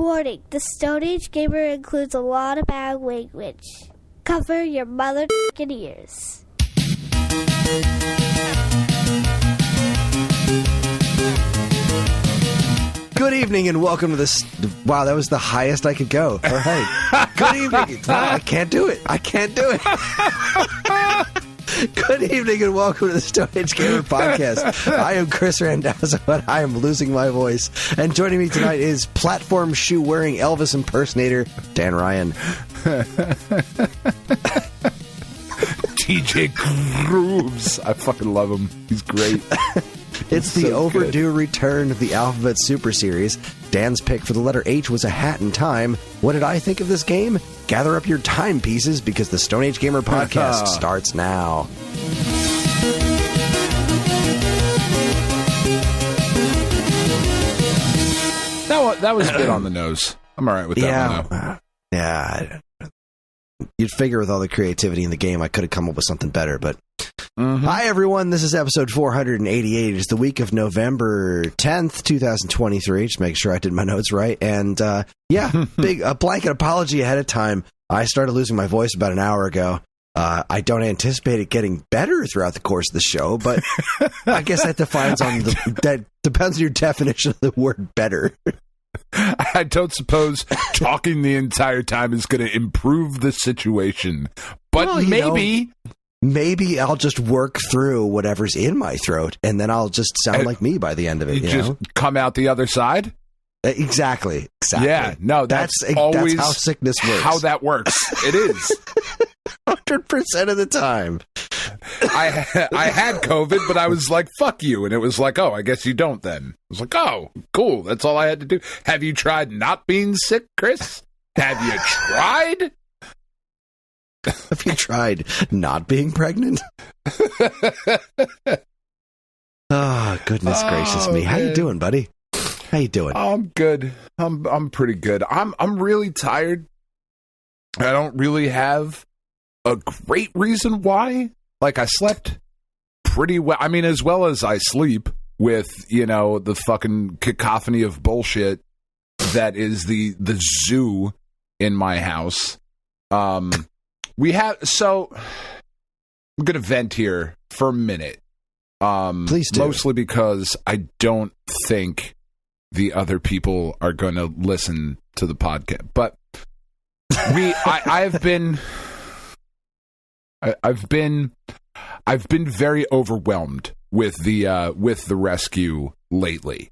Warning, the Stone Age Gamer includes a lot of bad language. Cover your mother***ing ears. Good evening and welcome to this. Wow, that was the highest I could go. All right. Good evening. Wow, I can't do it. Good evening and welcome to the Stone Age Gamer Podcast. I am Kris Randazzo and I am losing my voice. And joining me tonight is platform shoe wearing Elvis impersonator Dan Ryan. TJ Grooves. I fucking love him. He's great. It's the overdue return of the Alphabet Super Series. Dan's pick for the letter H was A Hat in Time. What did I think of this game? Gather up your timepieces because the Stone Age Gamer Podcast starts now. That was a bit on the nose. I'm all right with that one, though. Yeah. You'd figure with all the creativity in the game, I could have come up with something better, but... Hi, everyone. This is episode 488. It's the week of November 10th, 2023. Just make sure I did my notes right. And, a blanket apology ahead of time. I started losing my voice about an hour ago. I don't anticipate it getting better throughout the course of the show, but I guess that that depends on your definition of the word better. I don't suppose talking the entire time is going to improve the situation, but maybe I'll just work through whatever's in my throat, and then I'll just sound like me by the end of it. You just know? Come out the other side? Exactly. Yeah, no, that's always how sickness works. How that works. It is. 100% of the time. I had COVID, but I was like, fuck you. And it was like, oh, I guess you don't then. I was like, oh, cool. That's all I had to do. Have you tried not being sick, Kris? Have you tried? Have you tried not being pregnant? Oh, goodness gracious me. How you doing, buddy? How you doing? I'm good. I'm pretty good. I'm really tired. I don't really have a great reason why. Like, I slept pretty well. I mean, as well as I sleep with, the fucking cacophony of bullshit that is the zoo in my house. So I'm going to vent here for a minute. Please do. Mostly because I don't think the other people are going to listen to the podcast. But I've been very overwhelmed with the rescue lately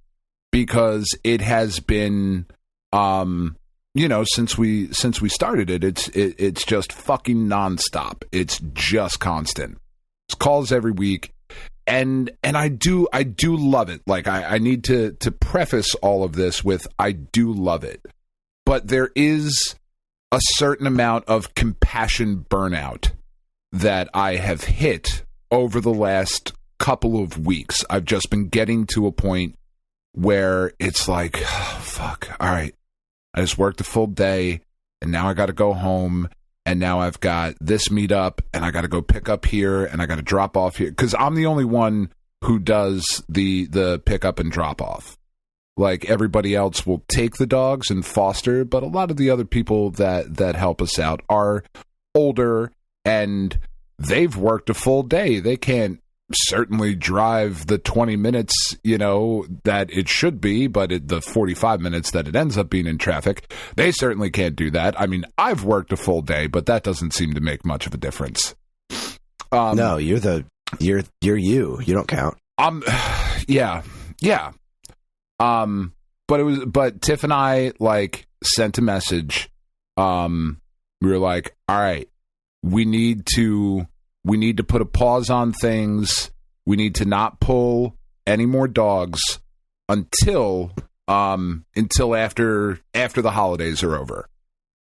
because it has been since we started it, it's just fucking nonstop. It's just constant. It's calls every week. And I do love it. Like I need to preface all of this with I do love it. But there is a certain amount of compassion burnout that I have hit over the last couple of weeks. I've just been getting to a point where it's like, oh, fuck, all right. I just worked a full day, and now I got to go home, and now I've got this meetup, and I got to go pick up here, and I got to drop off here. Because I'm the only one who does the pick up and drop off. Like, everybody else will take the dogs and foster, but a lot of the other people that help us out are older, and they've worked a full day. They can't certainly drive the 20 minutes, that it should be, but the 45 minutes that it ends up being in traffic, they certainly can't do that. I mean, I've worked a full day, but that doesn't seem to make much of a difference. No, you're you. You don't count. Yeah. But Tiff and I sent a message. We were like, all right, we need to put a pause on things. We need to not pull any more dogs until after the holidays are over,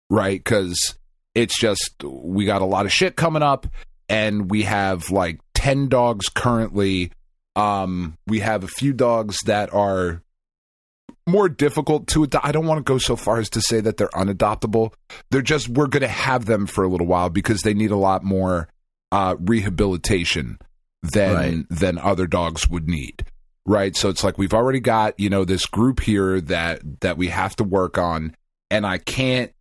right? Because it's just we got a lot of shit coming up, and we have 10 dogs currently. We have a few dogs that are more difficult to adopt. I don't want to go so far as to say that they're unadoptable. We're going to have them for a little while because they need a lot more rehabilitation than other dogs would need. right? So it's like we've already got, you know, this group here that we have to work on, and I can't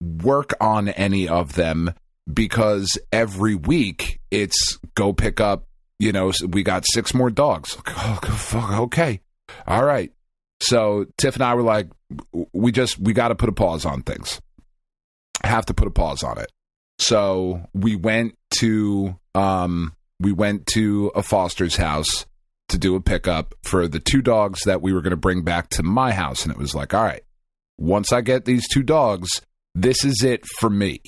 work on any of them because every week it's go pick up, you know, we got 6 more dogs. Oh, fuck, okay. All right. So Tiff and I were like, we got to put a pause on things. Have to put a pause on it. So we went to a foster's house to do a pickup for the 2 dogs that we were going to bring back to my house. And it was like, all right, once I get these 2 dogs, this is it for me.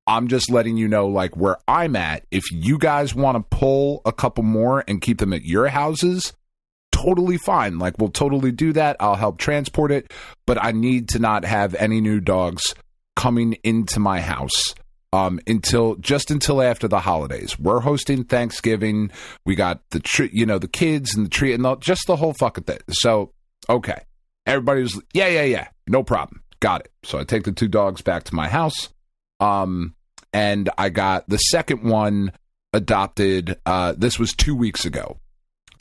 I'm just letting you know, like, where I'm at. If you guys want to pull a couple more and keep them at your houses, totally fine. Like, we'll totally do that. I'll help transport it. But I need to not have any new dogs coming into my house until after the holidays. We're hosting Thanksgiving. We got the tree, you know, the kids and the tree and just the whole fucking thing. So, okay. Everybody was, yeah. No problem. Got it. So I take the 2 dogs back to my house. And I got the second one adopted. This was 2 weeks ago.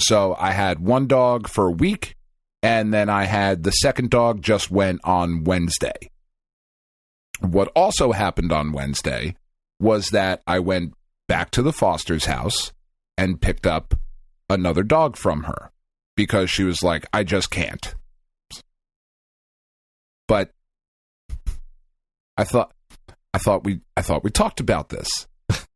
So I had 1 dog for a week, and then I had the second dog just went on Wednesday. What also happened on Wednesday was that I went back to the foster's house and picked up another dog from her because she was like, I just can't. But I thought we talked about this.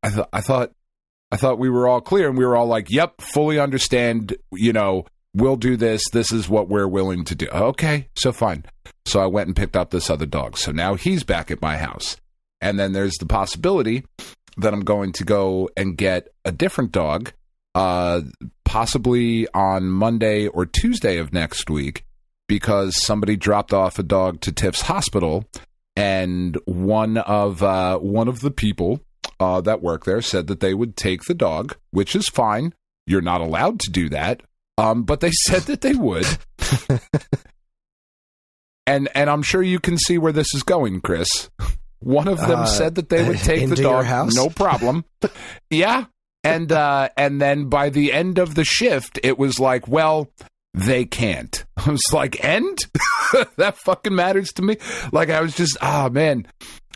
I thought we were all clear, and we were all like, yep, fully understand, you know, we'll do this. This is what we're willing to do. Okay, so fine. So I went and picked up this other dog. So now he's back at my house. And then there's the possibility that I'm going to go and get a different dog, possibly on Monday or Tuesday of next week, because somebody dropped off a dog to Tiff's hospital. And one of the people that work there said that they would take the dog, which is fine. You're not allowed to do that, but they said that they would. and I'm sure you can see where this is going, Chris. One of them said that they would take the dog, no problem. Yeah, and then by the end of the shift, it was like, well, they can't. I was like, end? That fucking matters to me. Like, I was just, oh man.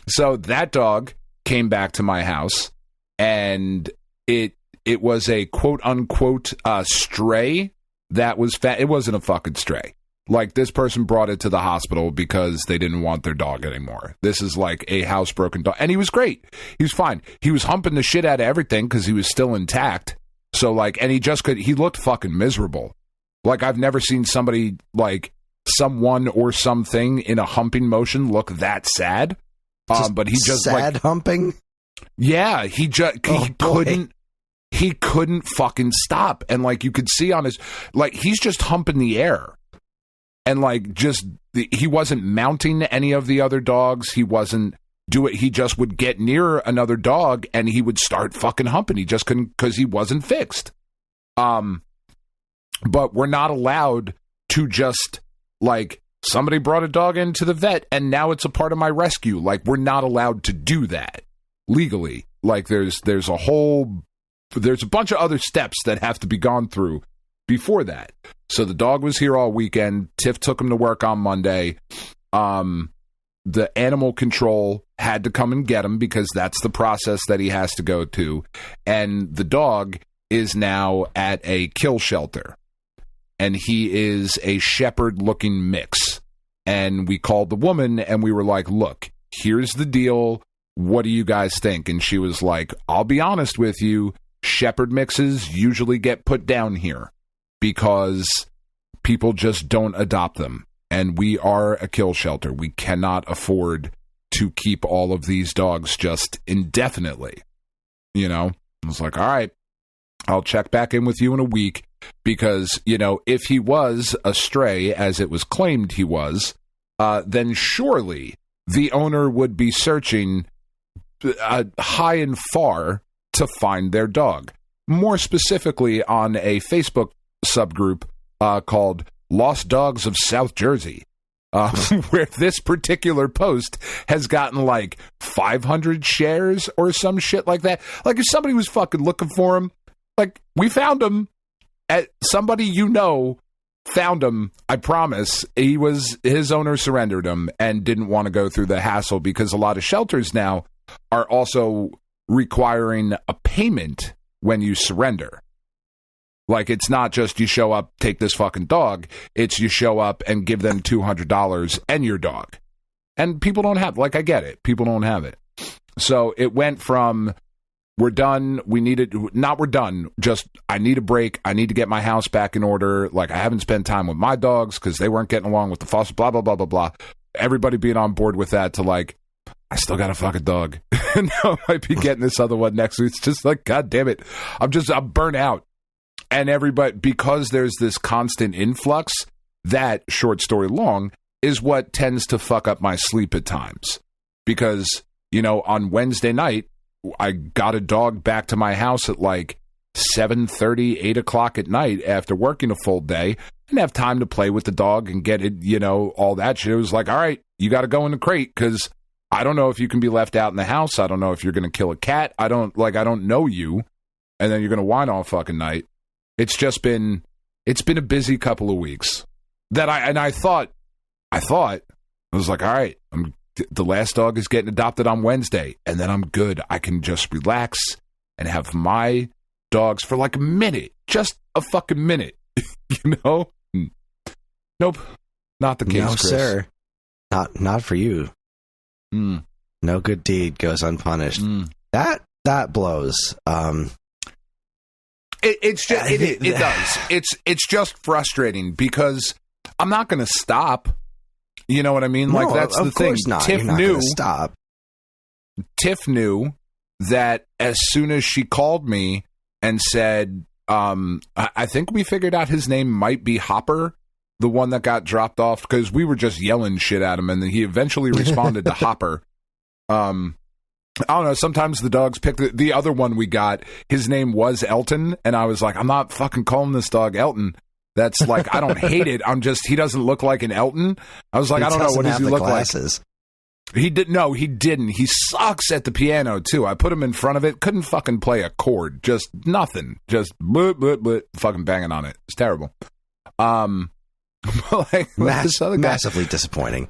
So that dog came back to my house, and it was a quote unquote stray that was it wasn't a fucking stray. Like, this person brought it to the hospital because they didn't want their dog anymore. This is like a housebroken dog, and he was great. He was fine. He was humping the shit out of everything because he was still intact. So like, and he looked fucking miserable. Like, I've never seen somebody, like, someone or something in a humping motion look that sad. But he just sad, like, humping. Yeah, he couldn't fucking stop, and like, you could see on his, like, he's just humping the air, and like, he wasn't mounting any of the other dogs. He wasn't he just would get near another dog and he would start fucking humping. He just couldn't, because he wasn't fixed. But we're not allowed to just, like, somebody brought a dog into the vet and now it's a part of my rescue. Like, we're not allowed to do that legally. Like, there's a bunch of other steps that have to be gone through before that. So the dog was here all weekend. Tiff took him to work on Monday. The animal control had to come and get him because that's the process that he has to go to. And the dog is now at a kill shelter. And he is a shepherd-looking mix. And we called the woman, and we were like, look, here's the deal. What do you guys think? And she was like, I'll be honest with you, shepherd mixes usually get put down here because people just don't adopt them. And we are a kill shelter. We cannot afford to keep all of these dogs just indefinitely. You know? I was like, all right, I'll check back in with you in a week. Because, you know, if he was a stray, as it was claimed he was, then surely the owner would be searching high and far to find their dog. More specifically on a Facebook subgroup called Lost Dogs of South Jersey, where this particular post has gotten like 500 shares or some shit like that. Like, if somebody was fucking looking for him, like, we found him. somebody you know found him. I promise. His owner surrendered him and didn't want to go through the hassle, because a lot of shelters now are also requiring a payment when you surrender. Like, it's not just you show up, take this fucking dog. It's you show up and give them $200 and your dog. And people don't have, like, I get it. People don't have it. So it went from, we're done, we're done, just, I need a break, I need to get my house back in order, like, I haven't spent time with my dogs because they weren't getting along with the foster, blah, blah, blah, blah, blah. Everybody being on board with that, to like, I still got a fucking dog. Now I might be getting this other one next week. It's just like, God damn it. I'm burnt out. And everybody, because there's this constant influx, that, short story long, is what tends to fuck up my sleep at times. Because, you know, on Wednesday night, I got a dog back to my house at like 7:30, 8 o'clock at night after working a full day. I didn't have time to play with the dog and get it, you know, all that shit. It was like, all right, you got to go in the crate, because I don't know if you can be left out in the house. I don't know if you're going to kill a cat. I don't know you. And then you're going to whine all fucking night. It's been a busy couple of weeks that I thought, I was like, all right, the last dog is getting adopted on Wednesday, and then I'm good. I can just relax and have my dogs for like a minute, just a fucking minute, you know? Nope, not the case, no, Chris. Sir. Not for you. No good deed goes unpunished. That blows. It does. It's just frustrating, because I'm not going to stop. You know what I mean? No, like, that's the thing. Not. Tiff knew. Stop. Tiff knew that as soon as she called me and said, I think we figured out his name might be Hopper, the one that got dropped off, because we were just yelling shit at him, and then he eventually responded to Hopper. I don't know, sometimes the dogs pick the other one we got, his name was Elton, and I was like, I'm not fucking calling this dog Elton. That's like, I don't hate it, I'm just, he doesn't look like an Elton. I was like, I don't know, what does he look glasses. Like? He didn't. He sucks at the piano, too. I put him in front of it, couldn't fucking play a chord, just nothing. Just fucking banging on it. It's terrible. Like, this other guy, massively disappointing.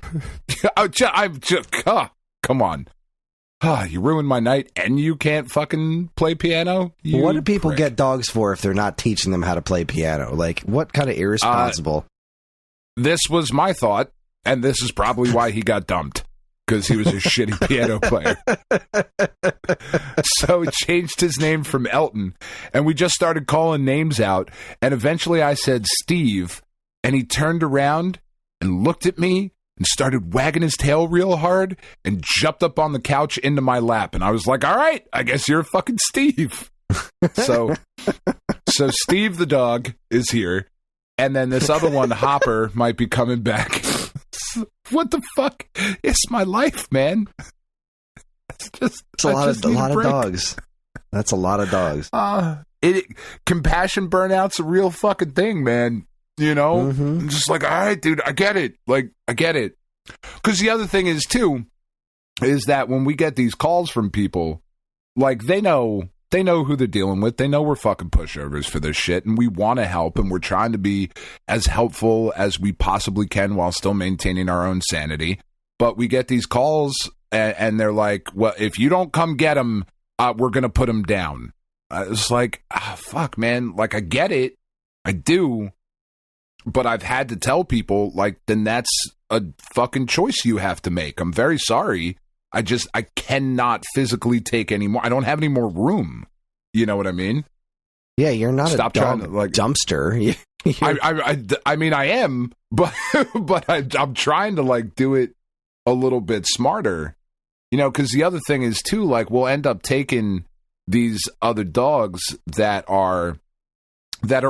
Come on. You ruined my night, and you can't fucking play piano? What do people get dogs for if they're not teaching them how to play piano? Like, what kind of irresponsible? This was my thought, and this is probably why he got dumped, because he was a shitty piano player. So it changed his name from Elton, and we just started calling names out, and eventually I said Steve, and he turned around and looked at me and started wagging his tail real hard and jumped up on the couch into my lap. And I was like, all right, I guess you're fucking Steve. So Steve the dog is here. And then this other one, Hopper, might be coming back. What the fuck? It's my life, man. It's a lot of dogs. That's a lot of dogs. Compassion burnout's a real fucking thing, man. You know, I'm just like, all right, dude, I get it. Like, I get it. Because the other thing is, too, is that when we get these calls from people, like, they know who they're dealing with. They know we're fucking pushovers for this shit, and we want to help, and we're trying to be as helpful as we possibly can while still maintaining our own sanity. But we get these calls, and they're like, well, if you don't come get them, we're going to put them down. It's like, fuck, man. Like, I get it. I do. But I've had to tell people, like, then that's a fucking choice you have to make. I'm very sorry. I cannot physically take any more. I don't have any more room. You know what I mean? Yeah, you're not a dog dumpster. I mean, I am, but I'm trying to, like, do it a little bit smarter. You know, because the other thing is, too, like, we'll end up taking these other dogs that are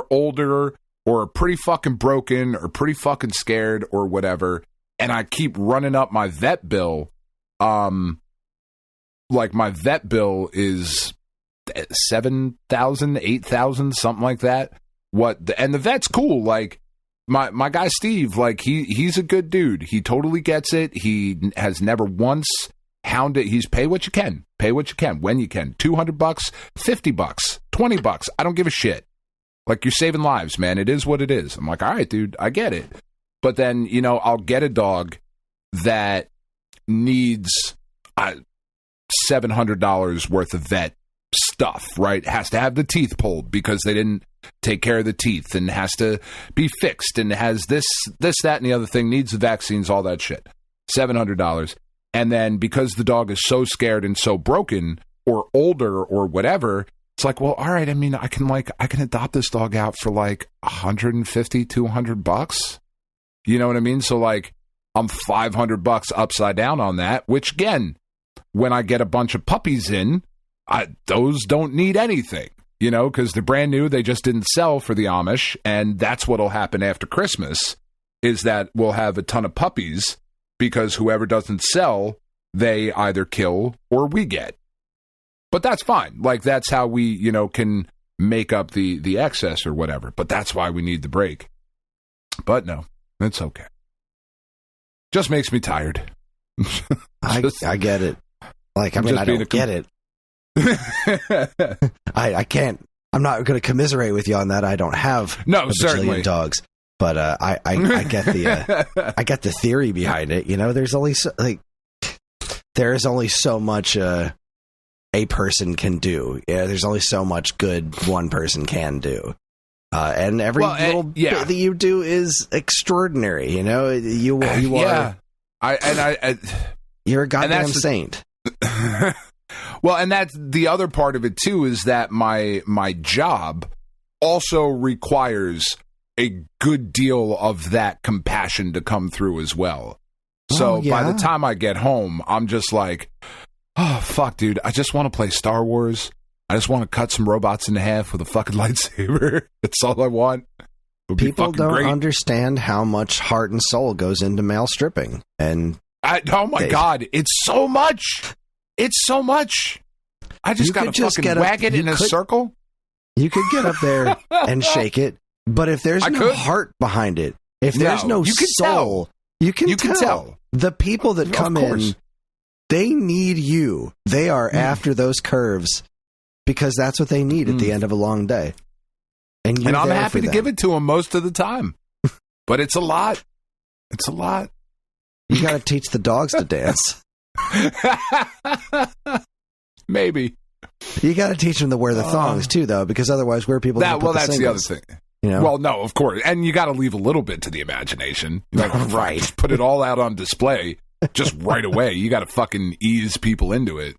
older, or pretty fucking broken, or pretty fucking scared, or whatever, and I keep running up my vet bill. Like, my vet bill is $7,000, $8,000, something like that. And the vet's cool. Like, my guy Steve, like, he's a good dude. He totally gets it. He has never once hounded. He's pay what you can, when you can. $200, $50, $20. I don't give a shit. Like, you're saving lives, man. It is what it is. I'm like, all right, dude, I get it. But then, you know, I'll get a dog that needs $700 worth of vet stuff, right? Has to have the teeth pulled because they didn't take care of the teeth, and has to be fixed, and has this, that, and the other thing, needs the vaccines, all that shit. $700. And then because the dog is so scared and so broken or older or whatever, it's like, well, all right, I mean, I can adopt this dog out for like $150, $200. You know what I mean? So like, I'm $500 upside down on that, which again, when I get a bunch of puppies in, those don't need anything, you know, because they're brand new. They just didn't sell for the Amish. And that's what'll happen after Christmas, is that we'll have a ton of puppies, because whoever doesn't sell, they either kill or we get. But that's fine. Like, that's how we, you know, can make up the excess or whatever. But that's why we need the break. But no, it's okay. Just makes me tired. I get it. Like, I mean, I don't get it. I can't. I'm not going to commiserate with you on that. I don't have certainly dogs, but I get the I get the theory behind it. You know, there's only there is only so much a person can do. Yeah, there's only so much good one person can do. And every little bit that you do is extraordinary. You know, you are. You're a goddamn saint. Well, and that's the other part of it too, is that my job also requires a good deal of that compassion to come through as well. So by the time I get home, I'm just like, oh, fuck, dude, I just want to play Star Wars. I just want to cut some robots in half with a fucking lightsaber. That's all I want. People don't understand how much heart and soul goes into male stripping. And oh my God, it's so much. It's so much. I just got to fucking wag it in a circle. You could get up there and shake it, but if there's no heart behind it, if there's no soul, you can tell. The people that come in, they need you. They are after those curves because that's what they need at the end of a long day. And I'm happy to give it to them most of the time. But it's a lot. It's a lot. You got to teach the dogs to dance. Maybe. You got to teach them to wear the thongs too, though, because otherwise, where are people going to put the singles? The other thing. You know? Well, no, of course, and you got to leave a little bit to the imagination. Like, right? Just put it all out on display, just right away. You got to fucking ease people into it.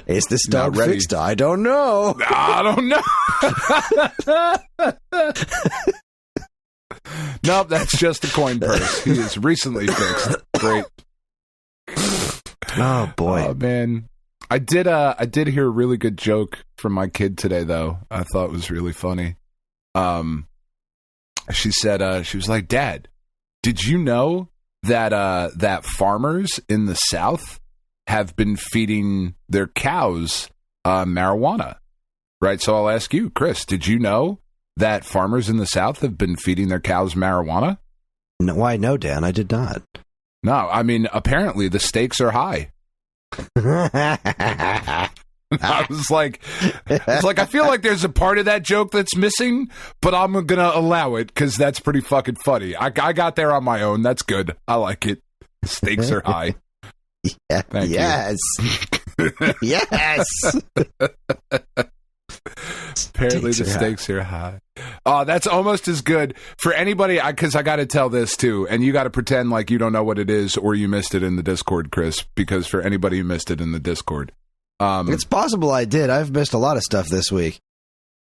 Is this dog fixed? I don't know. Nope, that's just a coin purse. He is recently fixed. Great. Oh boy. Oh man. I did hear a really good joke from my kid today, though. I thought it was really funny. She said, she was like, Dad, did you know that farmers in the South have been feeding their cows marijuana? Right. So I'll ask you, Chris, did you know that farmers in the South have been feeding their cows marijuana? No, why? No, Dan, I did not. No, I mean, apparently the stakes are high. I was like, I feel like there's a part of that joke that's missing, but I'm going to allow it because that's pretty fucking funny. I got there on my own. That's good. I like it. Stakes are high. Yeah, Thank you. Yes. Apparently the stakes are high. That's almost as good for anybody, because I got to tell this too, and you got to pretend like you don't know what it is or you missed it in the Discord, Chris, because for anybody who missed it in the Discord. It's possible I did. I've missed a lot of stuff this week.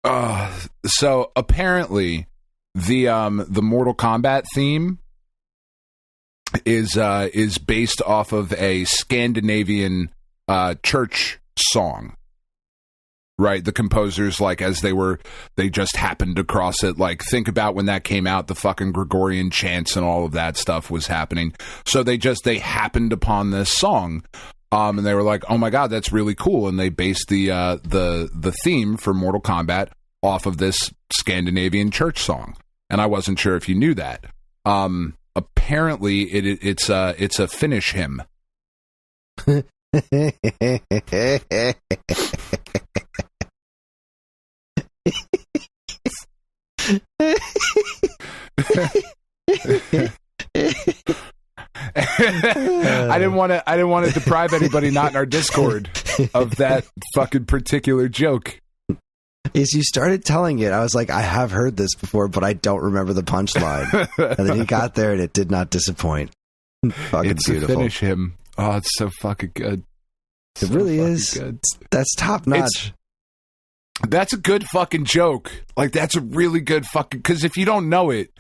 So apparently the Mortal Kombat theme is based off of a Scandinavian church song. Right, the composers, like, as they just happened across it. Like, think about when that came out, the fucking Gregorian chants and all of that stuff was happening. So they happened upon this song, and they were like, "Oh my God, that's really cool!" And they based the theme for Mortal Kombat off of this Scandinavian church song. And I wasn't sure if you knew that. Apparently, it's a Finnish hymn. I didn't want to deprive anybody not in our Discord of that fucking particular joke. As you started telling it, I was like, I have heard this before, but I don't remember the punchline. And then he got there, and it did not disappoint. Fucking it's beautiful. To finish him. Oh, it's so fucking good. It really is. Good. That's top notch. That's a good fucking joke. Like, that's a really good fucking... Because if you don't know it,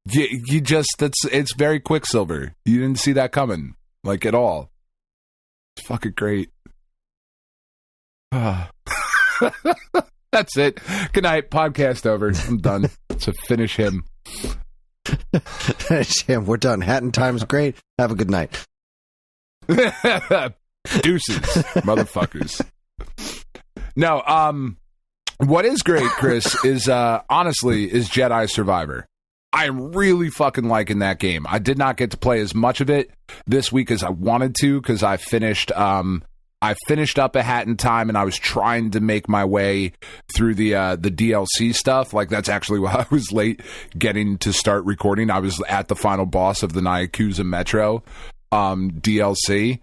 you just... It's very Quicksilver. You didn't see that coming. Like, at all. It's fucking great. That's it. Good night. Podcast over. I'm done. So finish him. Finish him. We're done. Hatton time's great. Have a good night. Deuces, motherfuckers. No, what is great, Chris, is honestly Jedi Survivor. I am really fucking liking that game. I did not get to play as much of it this week as I wanted to because I finished up a Hatton time and I was trying to make my way through the DLC stuff. Like, that's actually why I was late getting to start recording. I was at the final boss of the Yakuza Metro DLC.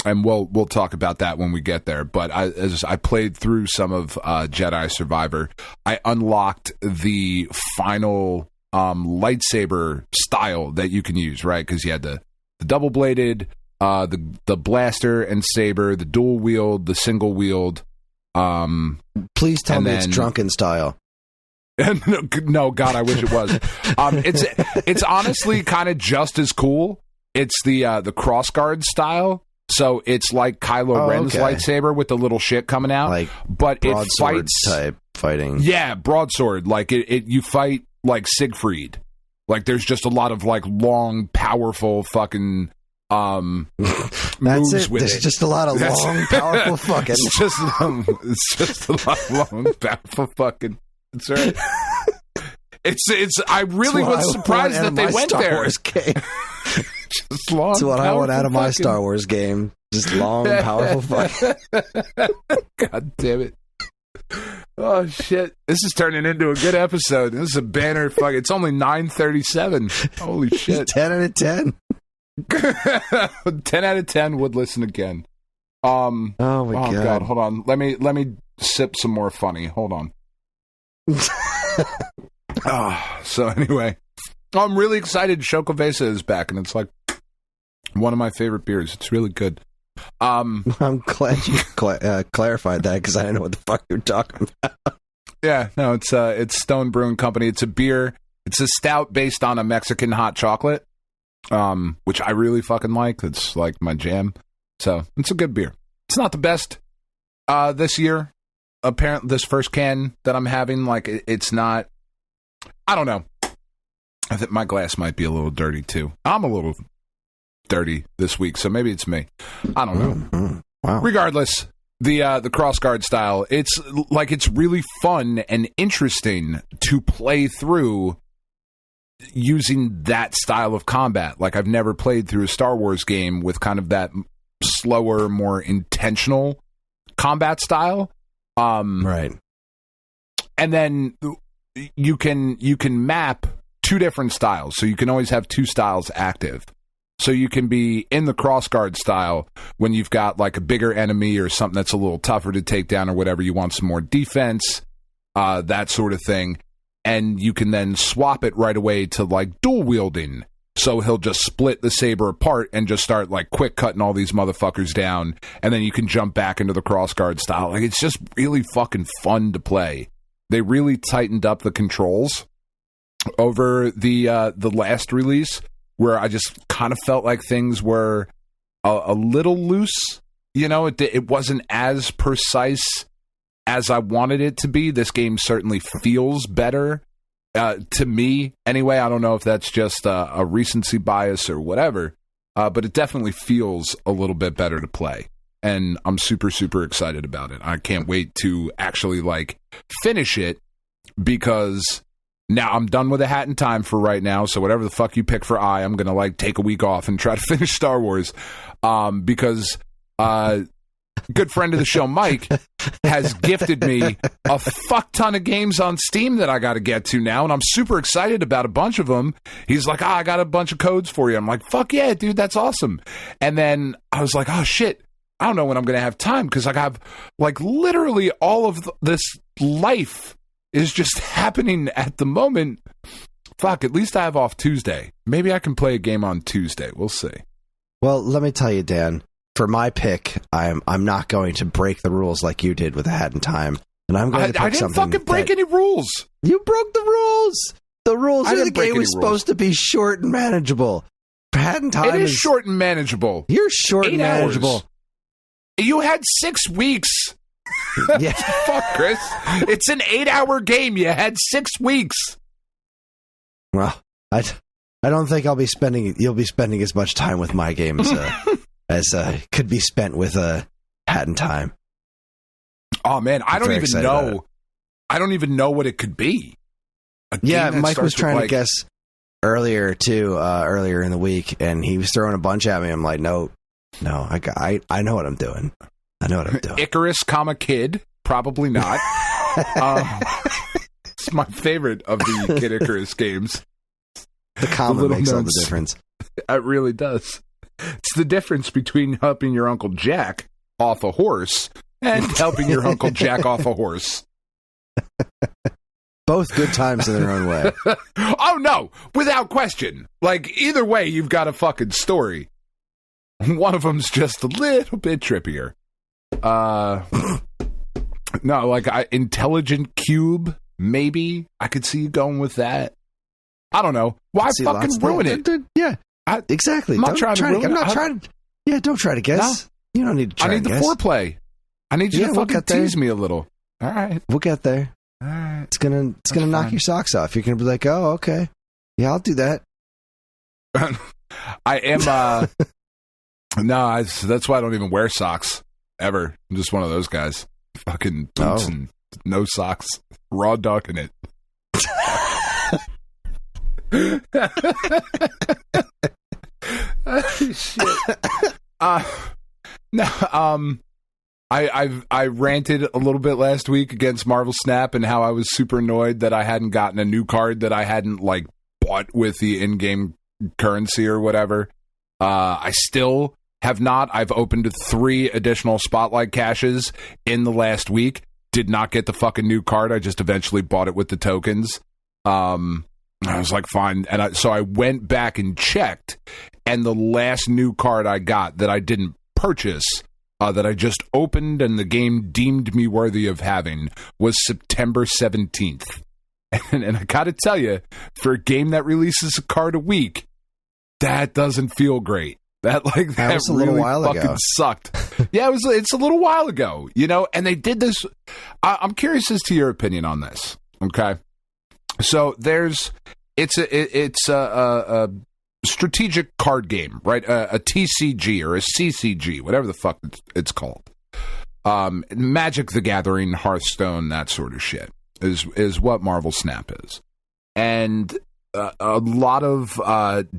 And we'll talk about that when we get there. But as I played through some of Jedi Survivor, I unlocked the final lightsaber style that you can use, right? Because you had the double bladed, the blaster and saber, the dual wield, the single wield. Please tell me it's drunken style. No, God, I wish it was. It's honestly kind of just as cool. It's the crossguard style. So it's like Kylo Ren's lightsaber with the little shit coming out, like, but it fights type fighting. Yeah, broadsword. Like it you fight like Siegfried. Like there's just a lot of like long, powerful fucking That's moves it. with There's it. just a lot of long, powerful fucking. It's just a lot of long, powerful fucking. That's right. It's. I really was surprised that they went Star there. Wars game. Just long. That's what I want out of my Star Wars game. Just long, powerful fucking. God damn it! Oh shit! This is turning into a good episode. This is a banner. Fuck! It's only 9:37. Holy shit! 10 out of 10. 10 out of 10 would listen again. Oh my god! Hold on. Let me sip some more funny. Hold on. So anyway, I'm really excited. Shokobesa is back, and it's like one of my favorite beers. It's really good. I'm glad you clarified that because I didn't know what the fuck you were talking about. Yeah, no, it's Stone Brewing Company. It's a beer. It's a stout based on a Mexican hot chocolate, which I really fucking like. It's like my jam. So it's a good beer. It's not the best this year. Apparently, this first can that I'm having, like, it's not. I don't know. I think my glass might be a little dirty too. I'm a little dirty this week, so maybe it's me. I don't know. Mm-hmm. Wow. Regardless, the crossguard style, it's really fun and interesting to play through using that style of combat. Like, I've never played through a Star Wars game with kind of that slower, more intentional combat style. Right. And then you can map two different styles, so you can always have two styles active. So you can be in the crossguard style when you've got like a bigger enemy or something that's a little tougher to take down or whatever. You want some more defense, that sort of thing. And you can then swap it right away to like dual wielding. So he'll just split the saber apart and just start like quick cutting all these motherfuckers down. And then you can jump back into the crossguard style. Like, it's just really fucking fun to play. They really tightened up the controls over the last release, where I just kind of felt like things were a little loose. You know, it wasn't as precise as I wanted it to be. This game certainly feels better to me. Anyway, I don't know if that's just a recency bias or whatever, but it definitely feels a little bit better to play. And I'm super, super excited about it. I can't wait to actually like finish it, because now I'm done with the Hatton time for right now. So whatever the fuck you pick for I'm going to like take a week off and try to finish Star Wars, because good friend of the show, Mike, has gifted me a fuck ton of games on Steam that I got to get to now, and I'm super excited about a bunch of them. He's like, I got a bunch of codes for you. I'm like, fuck yeah, dude, that's awesome. And then I was like, oh shit, I don't know when I'm going to have time, because I have like literally all of this life is just happening at the moment. Fuck, at least I have off Tuesday. Maybe I can play a game on Tuesday. We'll see. Well, let me tell you, Dan, for my pick, I'm not going to break the rules like you did with A Hat in Time. And I'm going to pick I didn't something fucking break any rules. You broke the rules. The rules of the game was supposed to be short and manageable. Hat in Time it is short and manageable. You're short and manageable. Hours. You had 6 weeks. Yeah. Fuck, Chris. It's an 8-hour game. You had 6 weeks. Well, I don't think you'll be spending as much time with my games as could be spent with a Hat in Time. Oh man, I don't even know. I don't even know what it could be. Yeah, Mike was trying to guess earlier in the week, and he was throwing a bunch at me. I'm like, no, I know what I'm doing. I know what I'm doing. Icarus, Kid, probably not. It's my favorite of the Kid Icarus games. The comma makes all the difference. It really does. It's the difference between helping your Uncle Jack off a horse and helping your Uncle Jack off a horse. Both good times in their own way. Oh, no. Without question. Like, either way, you've got a fucking story. One of them's just a little bit trippier. No, like Intelligent Cube, maybe. I could see you going with that. I don't know. Why fucking ruin it? Yeah, exactly. I'm not trying to ruin it. Yeah, don't try to guess. No. You don't need to try to guess. I need the foreplay. I need you to fucking tease me a little. All right. We'll get there. All right. It's gonna knock your socks off. You're gonna be like, oh, okay. Yeah, I'll do that. I am, no, that's why I don't even wear socks. Ever. I'm just one of those guys. Fucking boots and no socks. Raw dogging it. Shit. I ranted a little bit last week against Marvel Snap and how I was super annoyed that I hadn't gotten a new card that I hadn't like bought with the in-game currency or whatever. I still have not. I've opened 3 additional Spotlight caches in the last week. Did not get the fucking new card. I just eventually bought it with the tokens. I was like, fine. And so I went back and checked, and the last new card I got that I didn't purchase, that I just opened and the game deemed me worthy of having, was September 17th. And I gotta tell you, for a game that releases a card a week, that doesn't feel great. That was a little while fucking ago. Sucked. Yeah, it's a little while ago, you know. And they did this. I'm curious as to your opinion on this. Okay, so it's a strategic card game, right? A TCG or a CCG, whatever the fuck it's called. Magic the Gathering, Hearthstone, that sort of shit is what Marvel Snap is, and a lot of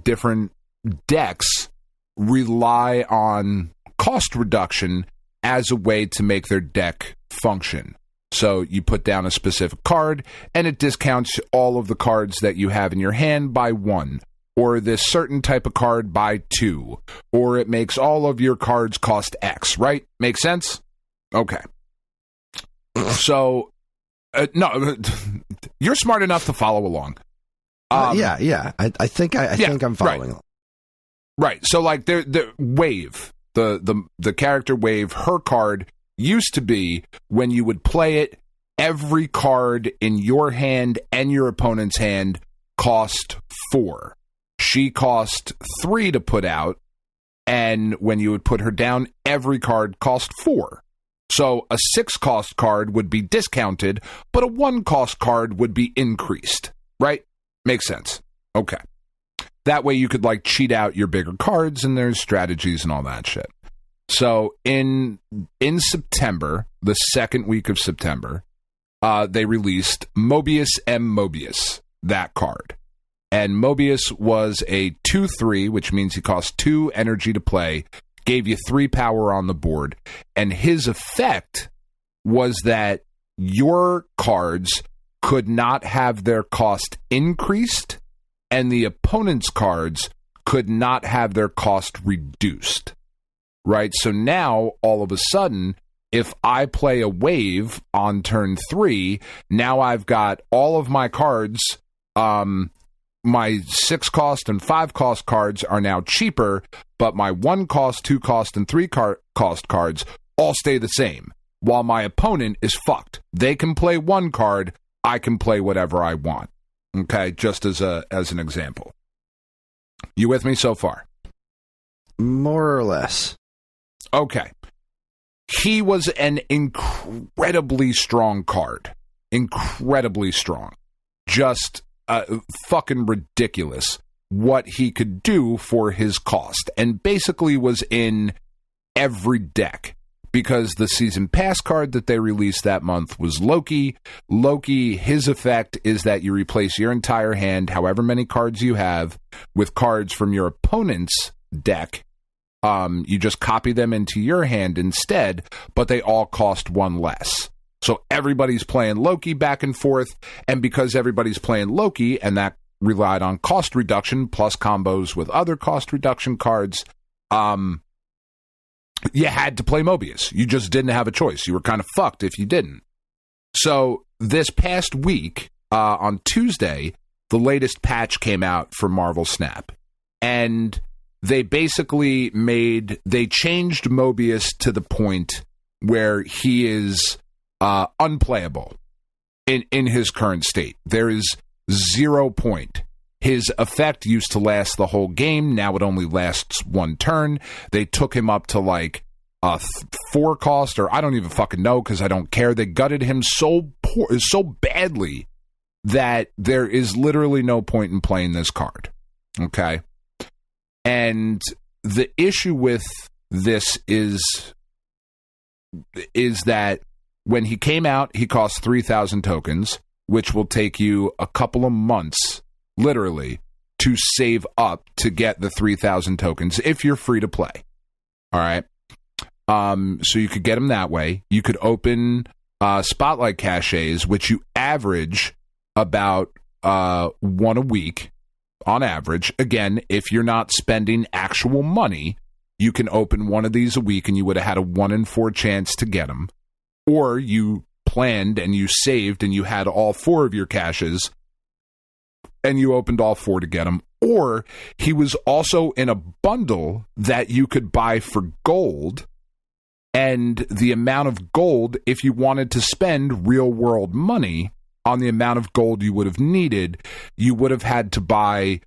different decks rely on cost reduction as a way to make their deck function. So you put down a specific card, and it discounts all of the cards that you have in your hand by 1, or this certain type of card by 2, or it makes all of your cards cost X, right? Make sense? Okay. So, no, you're smart enough to follow along. Yeah. I think I'm following along. Right. So, like, the Wave, the character Wave, her card used to be, when you would play it, every card in your hand and your opponent's hand cost 4. She cost 3 to put out, and when you would put her down, every card cost 4. So a 6 cost card would be discounted, but a 1 cost card would be increased. Right? Makes sense. Okay. That way you could, like, cheat out your bigger cards, and there's strategies and all that shit. So in September, the second week of September, they released Mobius M. Mobius, that card. And Mobius was a 2/3, which means he costs 2 energy to play, gave you 3 power on the board, and his effect was that your cards could not have their cost increased, and the opponent's cards could not have their cost reduced, right? So now, all of a sudden, if I play a wave on turn 3, now I've got all of my cards, my 6 cost and 5 cost cards are now cheaper, but my 1 cost, 2 cost, and 3 cost cards all stay the same, while my opponent is fucked. They can play 1 card, I can play whatever I want. Okay, just as an example. You with me so far? More or less. Okay. He was an incredibly strong card. Incredibly strong. Just fucking ridiculous what he could do for his cost. And basically was in every deck. Because the season pass card that they released that month was Loki. Loki, his effect is that you replace your entire hand, however many cards you have, with cards from your opponent's deck. You just copy them into your hand instead, but they all cost 1 less. So everybody's playing Loki back and forth, and because everybody's playing Loki, and that relied on cost reduction plus combos with other cost reduction cards, you had to play Mobius. You just didn't have a choice. You were kind of fucked if you didn't. So this past week, on Tuesday, the latest patch came out for Marvel Snap. And they basically they changed Mobius to the point where he is unplayable in his current state. There is 0 point. His effect used to last the whole game. Now it only lasts 1 turn. They took him up to like 4 cost, or I don't even fucking know because I don't care. They gutted him so badly that there is literally no point in playing this card. Okay? And the issue with this is that when he came out, he cost 3,000 tokens, which will take you a couple of months literally, to save up to get the 3,000 tokens if you're free to play. All right. So you could get them that way. You could open spotlight caches, which you average about 1 a week on average. Again, if you're not spending actual money, you can open 1 of these a week and you would have had a 1 in 4 chance to get them. Or you planned and you saved and you had all 4 of your caches and you opened all 4 to get them. Or he was also in a bundle that you could buy for gold, and the amount of gold, if you wanted to spend real world money on the amount of gold you would have needed, you would have had to buy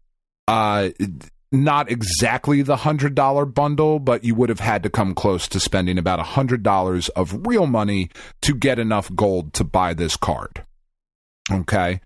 not exactly the $100 bundle, but you would have had to come close to spending about $100 of real money to get enough gold to buy this card. Okay?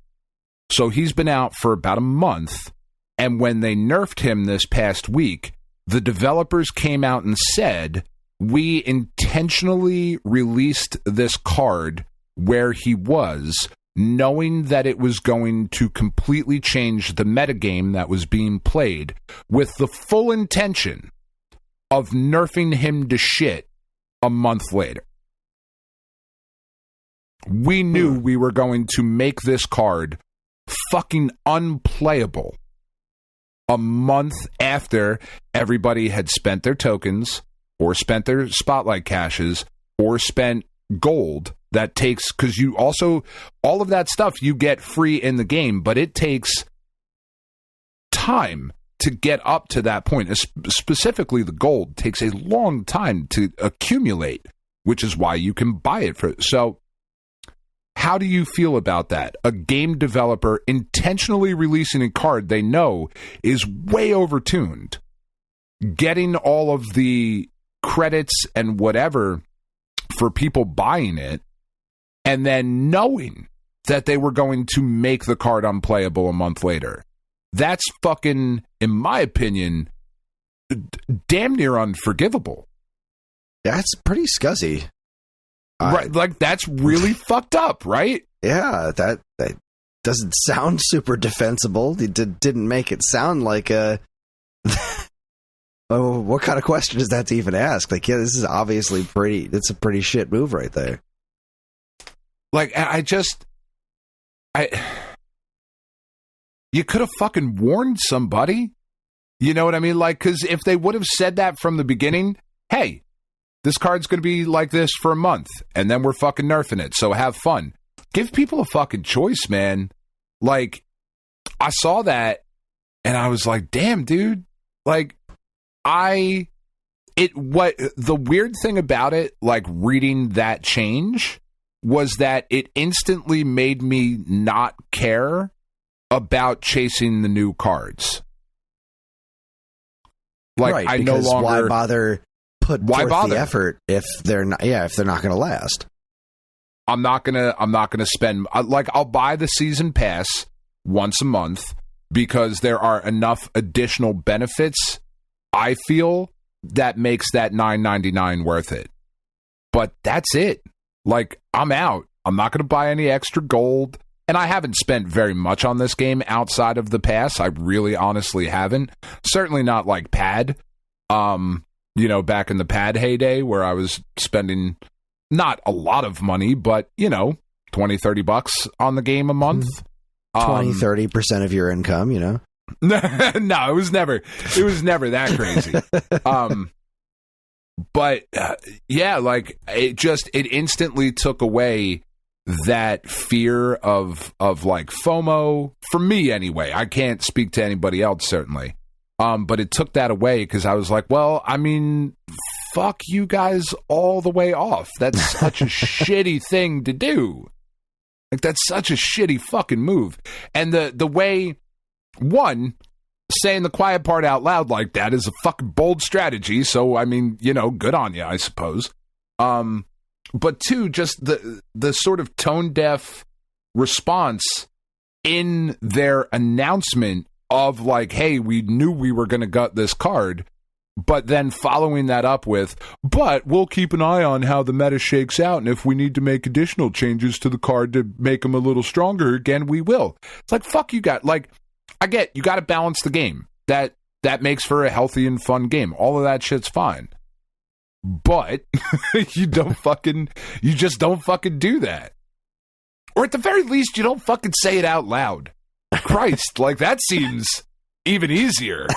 So he's been out for about a month, and when they nerfed him this past week, the developers came out and said, we intentionally released this card where he was, knowing that it was going to completely change the metagame that was being played, with the full intention of nerfing him to shit a month later. We knew we were going to make this card fucking unplayable a month after everybody had spent their tokens or spent their spotlight caches or spent gold. That takes, because you also, all of that stuff you get free in the game, but it takes time to get up to that point. Specifically, the gold takes a long time to accumulate, which is why you can buy it for. So how do you feel about that? A game developer intentionally releasing a card they know is way overtuned, getting all of the credits and whatever for people buying it, and then knowing that they were going to make the card unplayable a month later. That's fucking, in my opinion, damn near unforgivable. That's pretty scuzzy. Right, like that's really fucked up, right? Yeah, that doesn't sound super defensible. It didn't make it sound like a Oh, what kind of question is that to even ask? Like, yeah, this is obviously it's a pretty shit move right there. Like, you could have fucking warned somebody. You know what I mean? Like, because if they would have said that from the beginning, hey, this card's going to be like this for a month, and then we're fucking nerfing it, so have fun. Give people a fucking choice, man. Like, I saw that, and I was like, damn, dude. Like, the weird thing about it, like reading that change, was that it instantly made me not care about chasing the new cards. Like, right, I no longer. Why bother put forth the effort if they're not going to last? I'm not gonna spend, like, I'll buy the season pass once a month because there are enough additional benefits, I feel, that makes that $9.99 worth it. But that's it. Like, I'm out. I'm not going to buy any extra gold. And I haven't spent very much on this game outside of the pass. I really honestly haven't. Certainly not like Pad. Back in the Pad heyday where I was spending not a lot of money, but, $20-$30 on the game a month. 20-30% of your income, No, it was never that crazy. But like it instantly took away that fear of like FOMO for me anyway. I can't speak to anybody else certainly. But it took that away because I was like, well, I mean, fuck you guys all the way off. That's such a shitty thing to do. Like, that's such a shitty fucking move. And the way, one, saying the quiet part out loud like that is a fucking bold strategy. So, I mean, good on you, I suppose. But two, just the sort of tone-deaf response in their announcement of like, hey, we knew we were going to gut this card, but then following that up with, but we'll keep an eye on how the meta shakes out, and if we need to make additional changes to the card to make them a little stronger again, we will. It's like, fuck you guys. Like, I get, you got to balance the game. That makes for a healthy and fun game. All of that shit's fine. But you just don't fucking do that. Or at the very least, you don't fucking say it out loud. Christ, like, that seems even easier.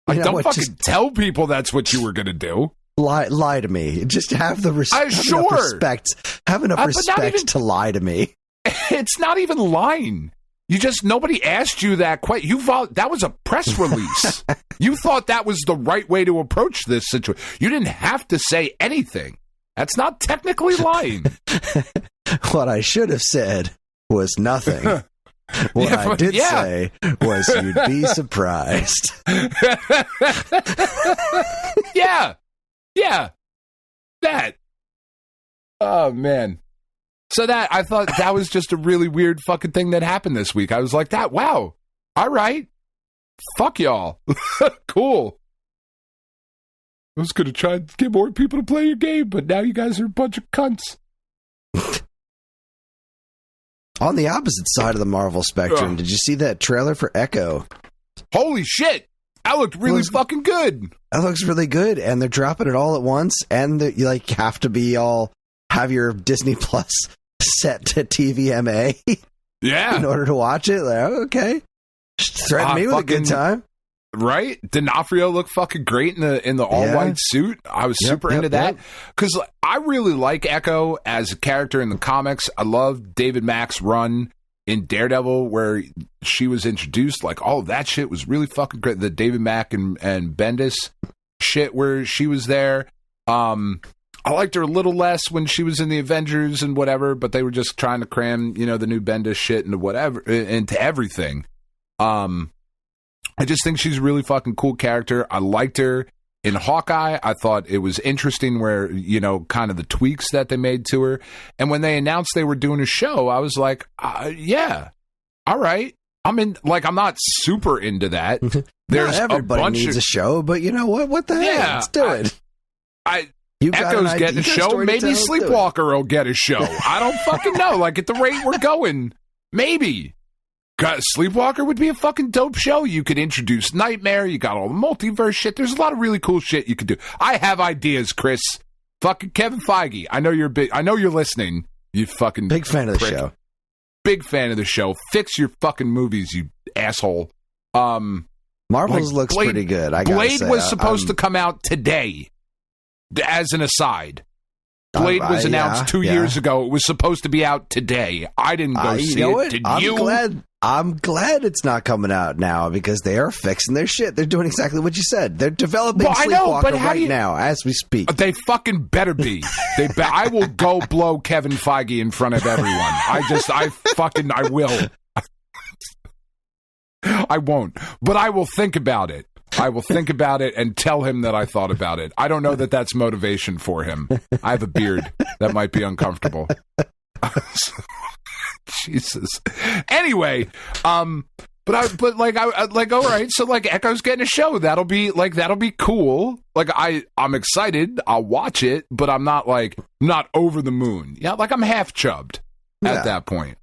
Like, don't fucking tell people that's what you were going to do. Lie to me. Just have the respect. Have enough respect to lie to me. It's not even lying. Nobody asked you that that was a press release. You thought that was the right way to approach this situation. You didn't have to say anything. That's not technically lying. What I should have said was nothing. What I did say was you'd be surprised. Yeah. That. Oh, man. So I thought that was just a really weird fucking thing that happened this week. I was like, wow. All right. Fuck y'all. Cool. I was going to try and get more people to play your game, but now you guys are a bunch of cunts. On the opposite side of the Marvel spectrum, did you see that trailer for Echo? Holy shit! That looked really fucking good. That looks really good, and they're dropping it all at once, and you like have to have your Disney Plus set to TVMA, in order to watch it. Like, okay, threaten me with a good time. Right? D'Onofrio looked fucking great in the all-white suit. I was super into that. Because I really like Echo as a character in the comics. I love David Mack's run in Daredevil where she was introduced. Like, all of that shit was really fucking great. The David Mack and Bendis shit where she was there. I liked her a little less when she was in the Avengers and whatever, but they were just trying to cram, the new Bendis shit into everything. I just think she's a really fucking cool character. I liked her in Hawkeye. I thought it was interesting where, kind of the tweaks that they made to her. And when they announced they were doing a show, I was like, yeah, all right. I'm not super into that. There's everybody needs a show, but you know what? What the hell? Let's do it. Echo's getting a show. Maybe Sleepwalker will get a show. I don't fucking know. Like, at the rate we're going, maybe. Sleepwalker would be a fucking dope show. You could introduce Nightmare. You got all the multiverse shit. There's a lot of really cool shit you could do. I have ideas, Chris. Fucking Kevin Feige. I know you're big. I know you're listening. You fucking big fan of the prick. show. Big fan of the show. Fix your fucking movies, you asshole. Marvel's looks pretty good. Blade was supposed to come out today. As an aside, Blade was announced 2 years ago. It was supposed to be out today. I didn't go see it. Did you? I'm glad it's not coming out now because they are fixing their shit. They're doing exactly what you said. They're developing Sleepwalker now as we speak. They fucking better be. I will go blow Kevin Feige in front of everyone. I will. I won't, but I will think about it. I will think about it and tell him that I thought about it. I don't know that that's motivation for him. I have a beard. That might be uncomfortable. Jesus. Anyway, all right. So like Echo's getting a show. That'll be cool. Like I'm excited. I'll watch it, but I'm not over the moon. Yeah, like I'm half chubbed at that point.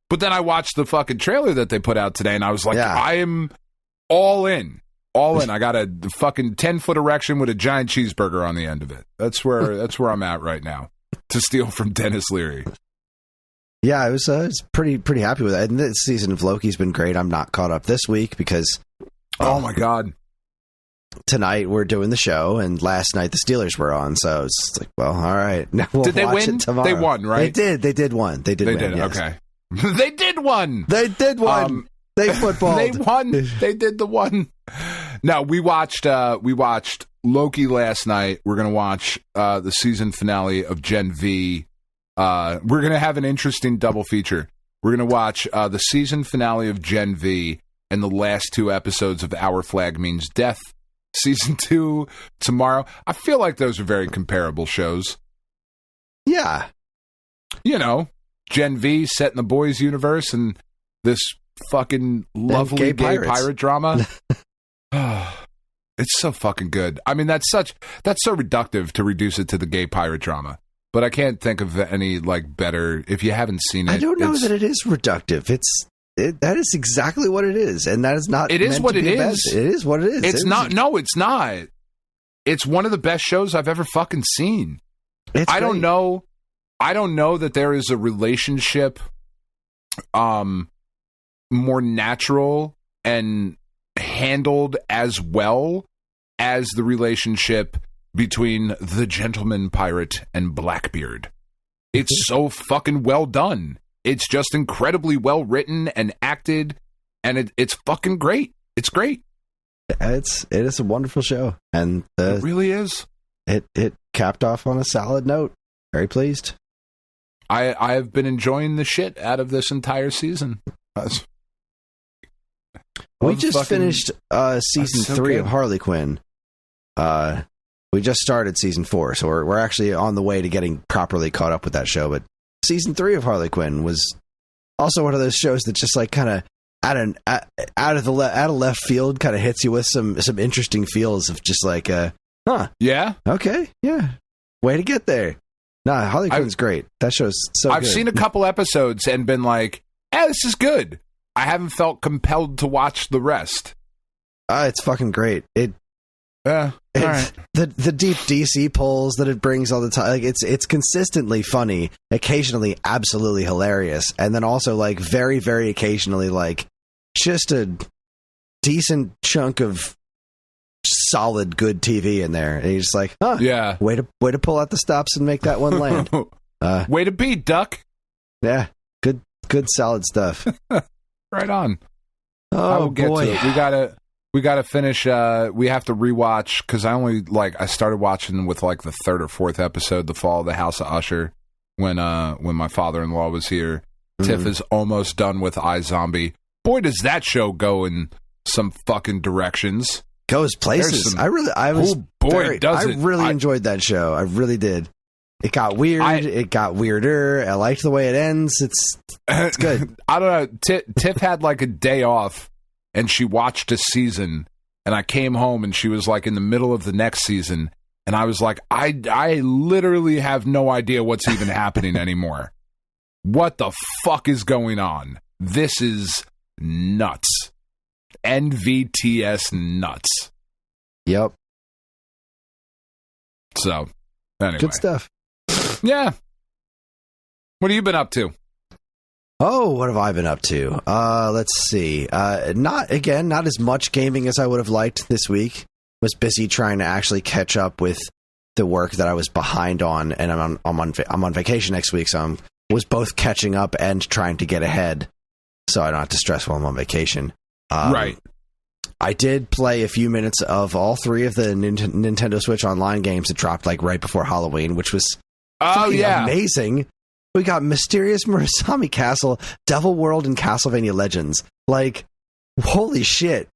But then I watched the fucking trailer that they put out today, and I was like, I am all in. All in. I got a fucking 10-foot erection with a giant cheeseburger on the end of it. That's where I'm at right now. To steal from Dennis Leary. Yeah, I was pretty happy with it. And this season of Loki's been great. I'm not caught up this week because oh my god, tonight we're doing the show, and last night the Steelers were on. So it's like, well, all right. Now we'll did they watch win? It tomorrow. They won, right? They did win. They did. Yes. Okay. They did one. They did one. They footballed. They won. They did the one. No, we watched Loki last night. We're gonna watch the season finale of Gen V. We're gonna have an interesting double feature. We're gonna watch the season finale of Gen V and the last 2 episodes of Our Flag Means Death, season 2 tomorrow. I feel like those are very comparable shows. Yeah, you know, Gen V set in the boys' universe and this fucking lovely gay pirate drama. It's so fucking good. I mean, that's so reductive to reduce it to the gay pirate drama. But I can't think of any better. If you haven't seen it, I don't know that it is reductive. That is exactly what it is, and that is not. It is what it is. It is what it is. It's not. No, it's not. It's one of the best shows I've ever fucking seen. I don't know that there is a relationship, more natural and handled as well as the relationship between the gentleman pirate and Blackbeard. It's so fucking well done. It's just incredibly well written and acted, and it's fucking great. It's great. It is a wonderful show, and it really is. It capped off on a solid note. Very pleased. I have been enjoying the shit out of this entire season. We just finished season 3 of Harley Quinn. We just started season 4, so we're actually on the way to getting properly caught up with that show. But season 3 of Harley Quinn was also one of those shows that just kind of out of left field kind of hits you with some interesting feels of just yeah, okay, yeah, way to get there. Nah, Harley Quinn's great. That show's so good. I've seen a couple episodes and been like, this is good. I haven't felt compelled to watch the rest. It's fucking great. All right. The deep DC pulls that it brings all the time, it's consistently funny, occasionally absolutely hilarious, and then also very, very occasionally just a decent chunk of solid good TV in there, and you're just yeah, way to pull out the stops and make that one land. Way to be, Duck. Yeah, good solid stuff. Right on. Oh, I will get boy. to it. We gotta finish. We have to rewatch because I started watching with the 3rd or 4th episode, The Fall of the House of Usher, when my father-in-law was here. Mm-hmm. Tiff is almost done with iZombie. Boy, does that show go in some fucking directions. Goes places. I really enjoyed that show. I really did. It got weird. It got weirder. I liked the way it ends. It's good. I don't know. Tiff had a day off, and she watched a season, and I came home, and she was in the middle of the next season, and I was like, I literally have no idea what's even happening anymore. What the fuck is going on? This is nuts. NVTS nuts. Yep. So, anyway. Good stuff. Yeah. What have you been up to? Oh, what have I been up to? Let's see. Not as much gaming as I would have liked this week. Was busy trying to actually catch up with the work that I was behind on, and I'm on vacation next week, so I was both catching up and trying to get ahead, so I don't have to stress while I'm on vacation. Right. I did play a few minutes of all three of the Nintendo Switch Online games that dropped like right before Halloween, which was amazing. We got Mysterious Murasami Castle, Devil World, and Castlevania Legends. Like, holy shit.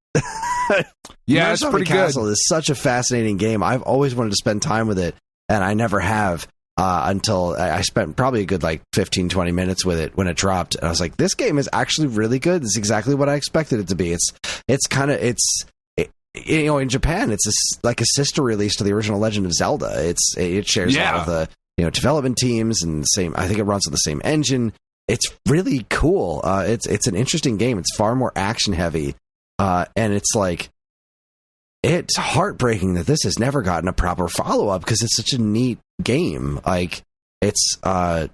Yeah, it's pretty Castle good. is such a fascinating game. I've always wanted to spend time with it, and I never have until I spent probably a good like 15, 20 minutes with it when it dropped. And I was like, this game is actually really good. It's exactly what I expected it to be. In Japan, it's like a sister release to the original Legend of Zelda. It shares a lot of the development teams and I think it runs on the same engine. It's really cool. It's an interesting game. It's far more action heavy. And it's like, it's heartbreaking that this has never gotten a proper follow-up because it's such a neat game. Like, it's, I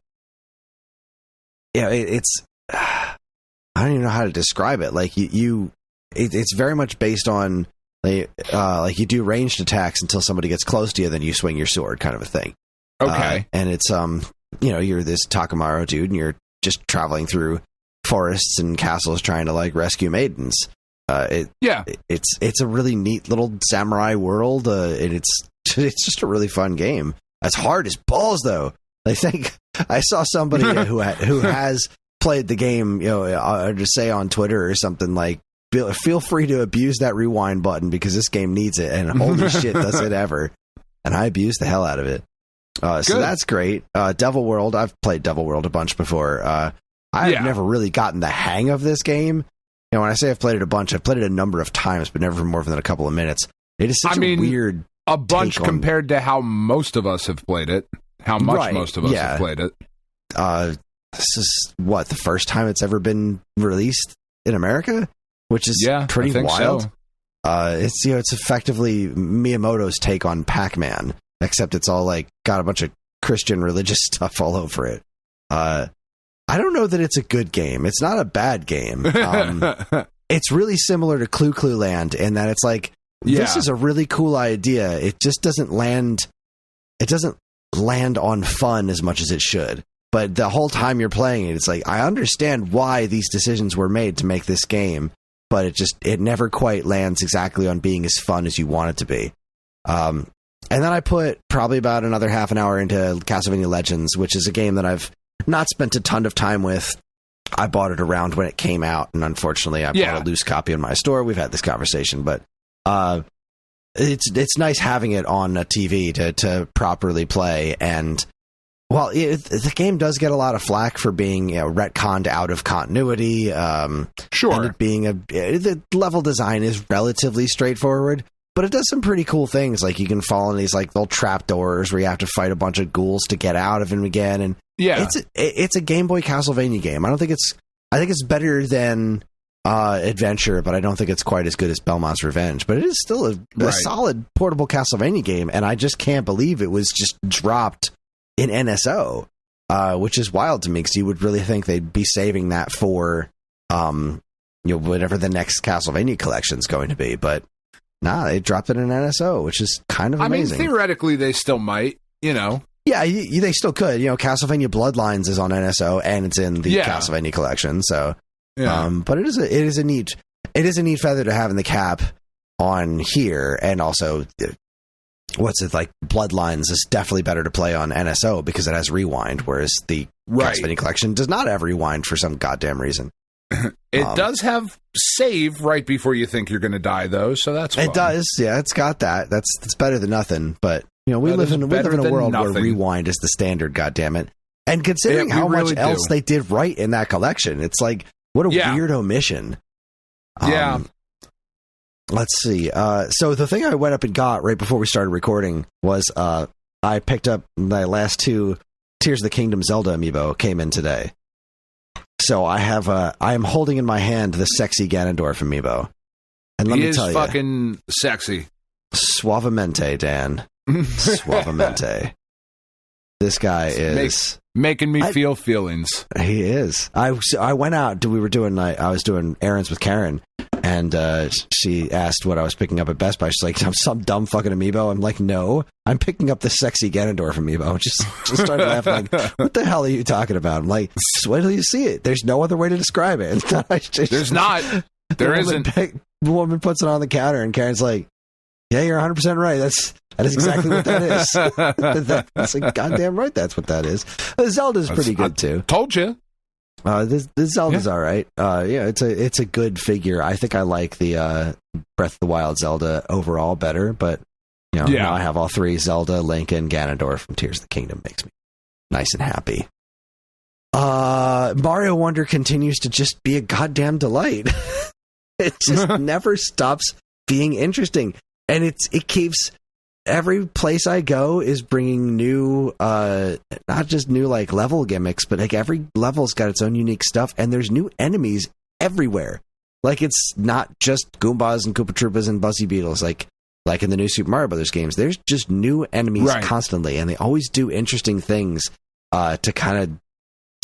don't even know how to describe it. Like, it's very much based on, like you do ranged attacks until somebody gets close to you, then you swing your sword kind of a thing. Okay. And it's, you're this Takamaru dude and you're just traveling through forests and castles trying to like rescue maidens. It's a really neat little samurai world, and it's just a really fun game. It's hard as balls, though. I think I saw somebody who has played the game, just say on Twitter or something like, feel free to abuse that rewind button because this game needs it, and holy shit, does it ever! And I abused the hell out of it. So that's great. Devil World, I've played Devil World a bunch before. I've never really gotten the hang of this game. When I say I've played it a bunch, I've played it a number of times, but never for more than a couple of minutes. It is such a weird a bunch compared to how most of us have played it. How much most of us have played it. This is the first time it's ever been released in America, which is pretty wild. So. It's effectively Miyamoto's take on Pac-Man, except it's all like got a bunch of Christian religious stuff all over it. I don't know that it's a good game. It's not a bad game. It's really similar to Clue Land in that it's like, this is a really cool idea. It just doesn't land. It doesn't land on fun as much as it should. But the whole time you're playing it, it's like, I understand why these decisions were made to make this game, but it never quite lands exactly on being as fun as you want it to be. And then I put probably about another half an hour into Castlevania Legends, which is a game that I've not spent a ton of time with. I bought it around when it came out, and unfortunately I bought a loose copy in my store. We've had this conversation, but it's nice having it on a TV to properly play. And the game does get a lot of flack for being retconned out of continuity. Sure, and it being the level design is relatively straightforward, but it does some pretty cool things. Like you can fall in these like little trap doors where you have to fight a bunch of ghouls to get out of them again. And it's a Game Boy Castlevania game. I think it's better than Adventure, but I don't think it's quite as good as Belmont's Revenge. But it is still a solid portable Castlevania game, and I just can't believe it was just dropped in NSO, which is wild to me because you would really think they'd be saving that for whatever the next Castlevania collection is going to be. But nah, they dropped it in NSO, which is kind of amazing. I mean, theoretically, they still might, Yeah, they still could. Castlevania Bloodlines is on NSO and it's in the Castlevania collection. So, but it is a neat feather to have in the cap on here. And also, Bloodlines is definitely better to play on NSO because it has rewind, whereas the Castlevania collection does not have rewind for some goddamn reason. It does have save right before you think you're going to die, though. So that's fun. It does. Yeah, it's got that. That's better than nothing. But we live in a world where rewind is the standard. Goddammit. And considering how much else they did right in that collection, it's like what a weird omission. Let's see. So the thing I went up and got right before we started recording was I picked up my last two Tears of the Kingdom Zelda amiibo came in today. So I am holding in my hand the sexy Ganondorf amiibo. And let me tell you. He is fucking sexy. Suavemente, Dan. Suavemente. This guy is making me feel feelings. He is. I went out. I was doing errands with Karen, and she asked what I was picking up at Best Buy. She's like, some dumb fucking amiibo. I'm like, no, I'm picking up the sexy Ganondorf amiibo. Just started laughing. Like, what the hell are you talking about? I'm like, just wait till you see it. There's no other way to describe it. There's not. There isn't. The woman puts it on the counter, and Karen's like, yeah, you're 100% right. That is exactly what that is. That's like, goddamn right, that's what that is. Zelda's pretty good, too. Told you. This Zelda's all right. Yeah, it's a good figure. I think I like the Breath of the Wild Zelda overall better, but now I have all three, Zelda, Link, and Ganondorf from Tears of the Kingdom. Makes me nice and happy. Mario Wonder continues to just be a goddamn delight. It just never stops being interesting. And it keeps, every place I go is bringing new, not just new like level gimmicks, but like every level's got its own unique stuff, and there's new enemies everywhere. Like it's not just Goombas and Koopa Troopas and Buzzy Beetles like in the new Super Mario Brothers games. There's just new enemies constantly, and they always do interesting things to kind of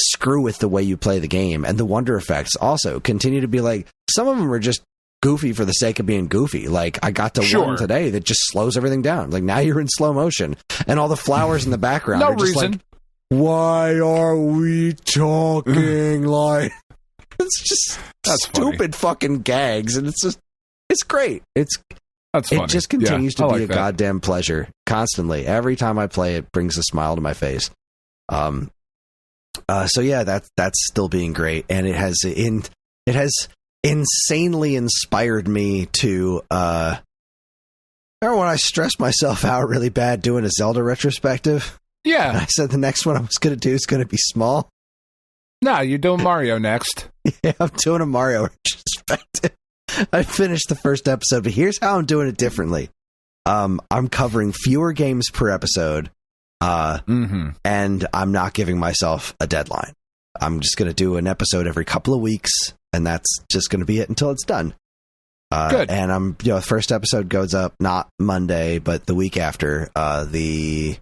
screw with the way you play the game. And the wonder effects also continue to be like, some of them are just goofy for the sake of being goofy. Like I got to one today that just slows everything down. Like now you're in slow motion, and all the flowers in the background are just like, why are we talking like? It's just stupid fucking gags, and it's great. It just continues to be a goddamn pleasure constantly. Every time I play, it brings a smile to my face. So yeah, that's still being great, and it has insanely inspired me to remember when I stressed myself out really bad doing a Zelda retrospective? Yeah. And I said the next one I was going to do is going to be small. No, you're doing Mario next. Yeah, I'm doing a Mario retrospective. I finished the first episode, but here's how I'm doing it differently. I'm covering fewer games per episode, and I'm not giving myself a deadline. I'm just going to do an episode every couple of weeks, and that's just going to be it until it's done. Good. And the first episode goes up not Monday, but the week after. Let me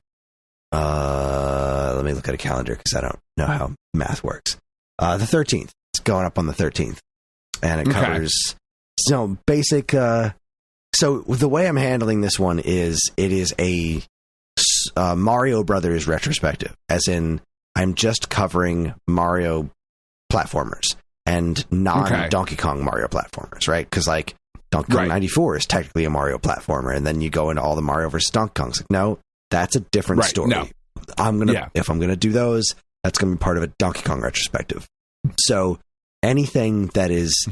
look at a calendar because I don't know how math works. The 13th. It's going up on the 13th, and it covers basic. So the way I'm handling this one is it is a Mario Brothers retrospective, as in I'm just covering Mario platformers and non-Donkey Kong Mario platformers, right? Because like Donkey Kong 94 is technically a Mario platformer, and then you go into all the Mario versus Donkey Kongs. Like, no, that's a different story. No. If I'm gonna do those, that's gonna be part of a Donkey Kong retrospective. So anything that is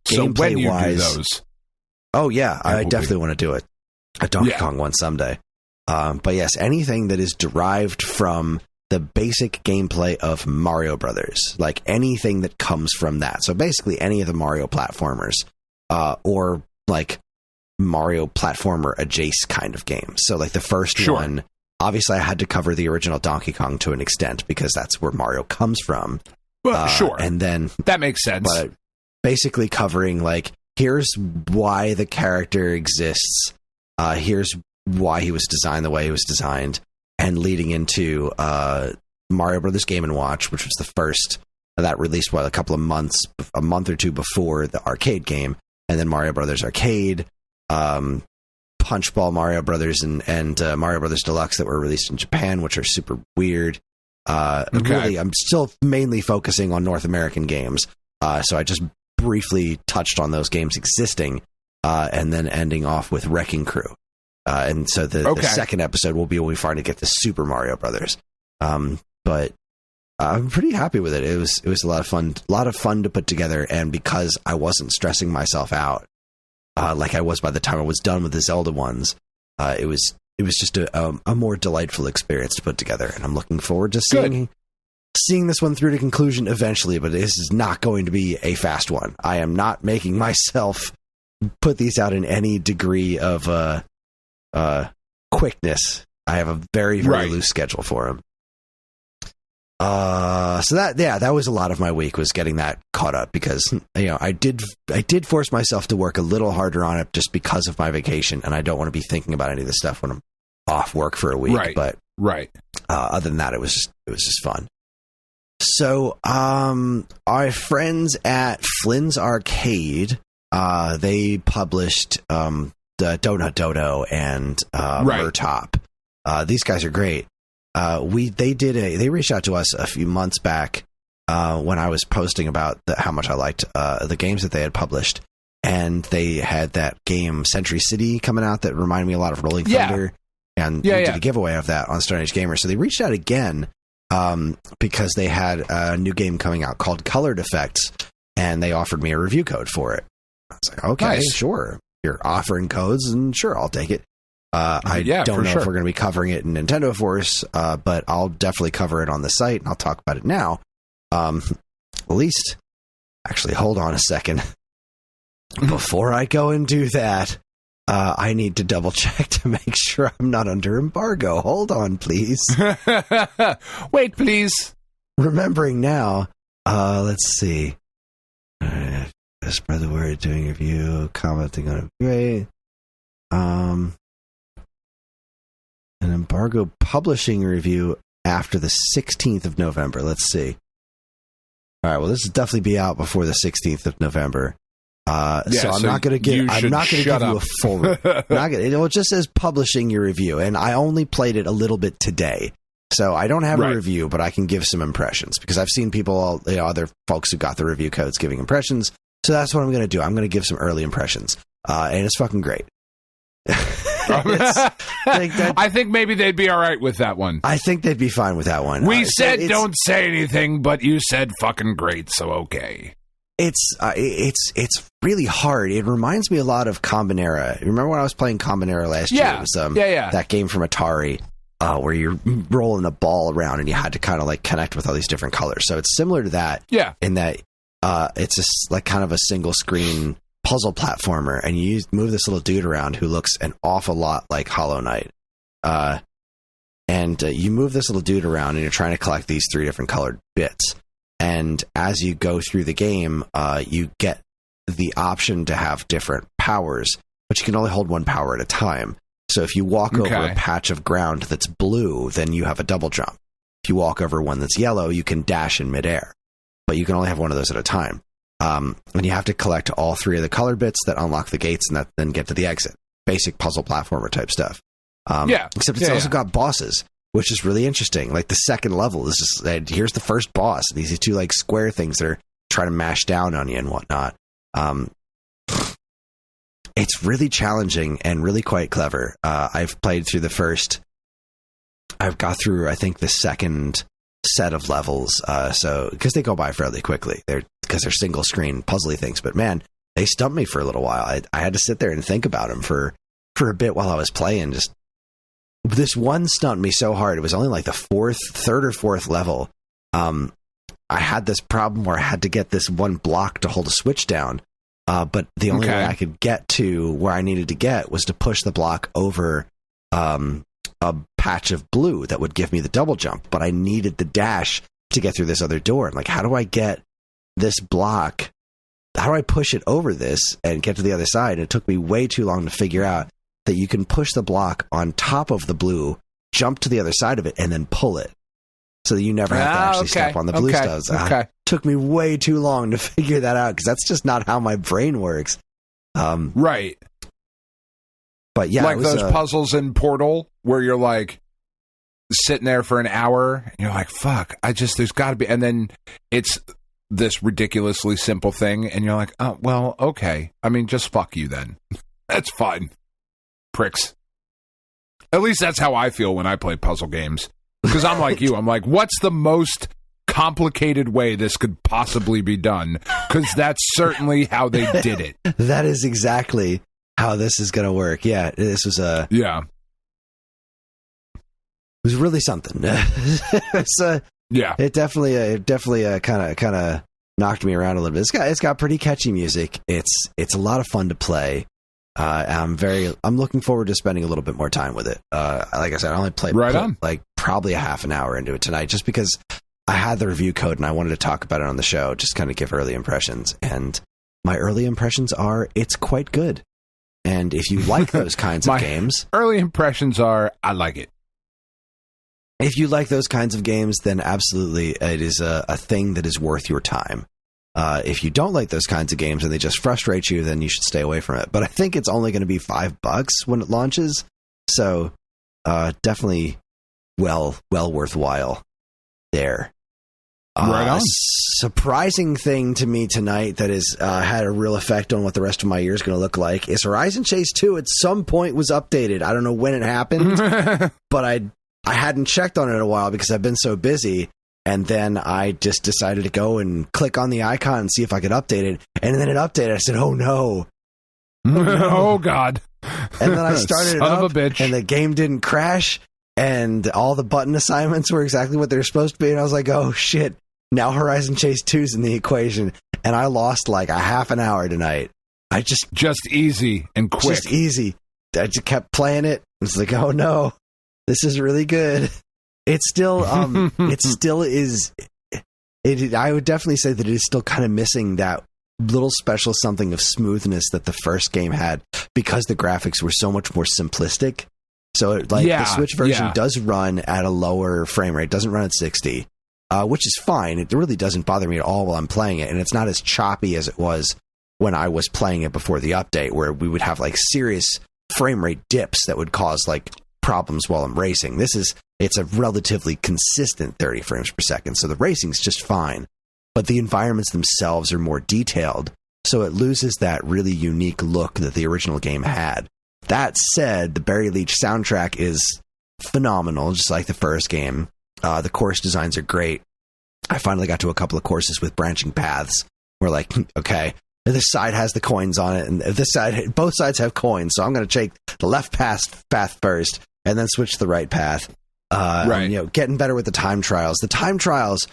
gameplay wise, those, oh yeah, I definitely want to do it. A Donkey Kong one someday. But yes, anything that is derived from the basic gameplay of Mario Brothers, like anything that comes from that. So basically any of the Mario platformers, or like Mario platformer adjacent kind of games. So like the first one, obviously I had to cover the original Donkey Kong to an extent because that's where Mario comes from. Well, and then that makes sense. But basically covering like, here's why the character exists. Here's why he was designed the way he was designed, and leading into Mario Brothers Game & Watch, which was the first that released a month or two before the arcade game, and then Mario Brothers Arcade, Punchball Mario Brothers, and Mario Brothers Deluxe that were released in Japan, which are super weird. Really, I'm still mainly focusing on North American games, so I just briefly touched on those games existing, and then ending off with Wrecking Crew. And so the second episode will be when we finally get to Super Mario Brothers. But I'm pretty happy with it. It was a lot of fun to put together. And because I wasn't stressing myself out, like I was by the time I was done with the Zelda ones, it was just a more delightful experience to put together. And I'm looking forward to seeing this one through to conclusion eventually, but this is not going to be a fast one. I am not making myself put these out in any degree of, quickness. I have a very, very loose schedule for them. So that was a lot of my week, was getting that caught up, because I did force myself to work a little harder on it just because of my vacation, and I don't want to be thinking about any of this stuff when I'm off work for a week. Right. But other than that, it was just fun. So our friends at Flynn's Arcade, they published the Donut Dodo and Murtop. These guys are great. They reached out to us a few months back when I was posting about how much I liked the games that they had published, and they had that game Century City coming out that reminded me a lot of Rolling Thunder, and we did a giveaway of that on Stone Age Gamer. So they reached out again because they had a new game coming out called Colored Effects, and they offered me a review code for it. I was like, okay, sure. You're offering codes, and sure, I'll take it. I don't know if we're going to be covering it in Nintendo Force, but I'll definitely cover it on the site, and I'll talk about it now. At least, actually, hold on a second. Before I go and do that, I need to double check to make sure I'm not under embargo. Hold on, please. Wait, please. Remembering now, let's see. Spread the word, doing a review, commenting on it. Great. An embargo publishing review after the 16th of November. Let's see. All right, well, this will definitely be out before the 16th of November. So I'm not going to give you a full it just says publishing your review, and I only played it a little bit today. So I don't have a review, but I can give some impressions, because I've seen people, other folks who got the review codes giving impressions. So that's what I'm going to do. I'm going to give some early impressions. And it's fucking great. I think maybe they'd be all right with that one. I think they'd be fine with that one. We said don't say anything, but you said fucking great, so okay. It's really hard. It reminds me a lot of Combinera. Remember when I was playing Combinera last year? It was, that game from Atari where you're rolling a ball around and you had to kind of like connect with all these different colors. So it's similar to that. Yeah. In that it's like kind of a single screen puzzle platformer, and you move this little dude around who looks an awful lot like Hollow Knight. And you move this little dude around, and you're trying to collect these 3 different colored bits. And as you go through the game, you get the option to have different powers, but you can only hold one power at a time. So if you walk over a patch of ground that's blue, then you have a double jump. If you walk over one that's yellow, you can dash in midair, but you can only have one of those at a time. And you have to collect all 3 of the color bits that unlock the gates, and then get to the exit. Basic puzzle platformer type stuff. Except it's also got bosses, which is really interesting. Like the second level is just, here's the first boss. These are 2 like square things that are trying to mash down on you and whatnot. It's really challenging and really quite clever. I've played through I've got through, I think, the second set of levels. So because they go by fairly quickly, because they're single screen puzzly things. But man, they stumped me for a little while. I had to sit there and think about them for a bit while I was playing. Just this one stumped me so hard. It was only like the 3rd or 4th level. I had this problem where I had to get this one block to hold a switch down. But the only way I could get to where I needed to get was to push the block over a patch of blue that would give me the double jump. But I needed the dash to get through this other door. I'm like, how do I get this block? How do I push it over this and get to the other side? And it took me way too long to figure out that you can push the block on top of the blue, jump to the other side of it, and then pull it. So that you never have to actually step on the blue studs. Took me way too long to figure that out, because that's just not how my brain works. Right. But yeah, like those puzzles in Portal where you're like sitting there for an hour and you're like, fuck, there's got to be. And then it's this ridiculously simple thing. And you're like, oh, well, okay. I mean, just fuck you then. That's fine. Pricks. At least that's how I feel when I play puzzle games. Because I'm like you. I'm like, what's the most complicated way this could possibly be done? Because that's certainly how they did it. That is exactly how this is going to work. Yeah, this was it was really something. It definitely kind of knocked me around a little bit. It's got pretty catchy music. It's a lot of fun to play. I'm looking forward to spending a little bit more time with it. Like I said, I only played like probably a half an hour into it tonight, just because I had the review code and I wanted to talk about it on the show, just kind of give early impressions. And my early impressions are it's quite good. And if you like those kinds of games... Early impressions are, I like it. If you like those kinds of games, then absolutely it is a thing that is worth your time. If you don't like those kinds of games and they just frustrate you, then you should stay away from it. But I think it's only going to be $5 when it launches. So definitely well worthwhile there. Right on. Surprising thing to me tonight that has had a real effect on what the rest of my year is going to look like is Horizon Chase 2 at some point was updated. I don't know when it happened, but I hadn't checked on it in a while because I've been so busy. And then I just decided to go and click on the icon and see if I could update it. And then it updated. I said, oh no. Oh God. And then I started it up, and the game didn't crash, and all the button assignments were exactly what they were supposed to be. And I was like, oh shit. Now Horizon Chase 2's in the equation. And I lost like a half an hour tonight. Just easy and quick. Just easy. I just kept playing it. It's like, oh no, this is really good. It still, it still is. I would definitely say that it is still kind of missing that little special something of smoothness that the first game had because the graphics were so much more simplistic. So, the Switch version does run at a lower frame rate. Doesn't run at 60, which is fine. It really doesn't bother me at all while I'm playing it, and it's not as choppy as it was when I was playing it before the update, where we would have like serious frame rate dips that would cause like problems while I'm racing. It's a relatively consistent 30 frames per second, so the racing's just fine. But the environments themselves are more detailed, so it loses that really unique look that the original game had. That said, the Barry Leach soundtrack is phenomenal, just like the first game. The course designs are great. I finally got to a couple of courses with branching paths. We're like, okay, this side has the coins on it, and this side, both sides have coins, so I'm going to take the left path first, and then switch to the right path. Right. And, getting better with the time trials. The time trials,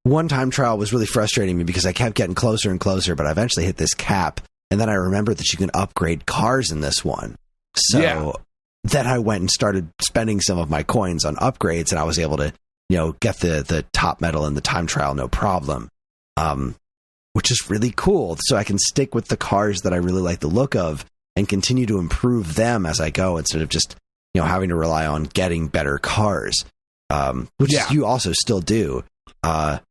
one time trial was really frustrating me because I kept getting closer and closer, but I eventually hit this cap, and then I remembered that you can upgrade cars in this one. So then I went and started spending some of my coins on upgrades, and I was able to, get the top medal in the time trial no problem, which is really cool. So I can stick with the cars that I really like the look of and continue to improve them as I go instead of just having to rely on getting better cars, which you also still do. But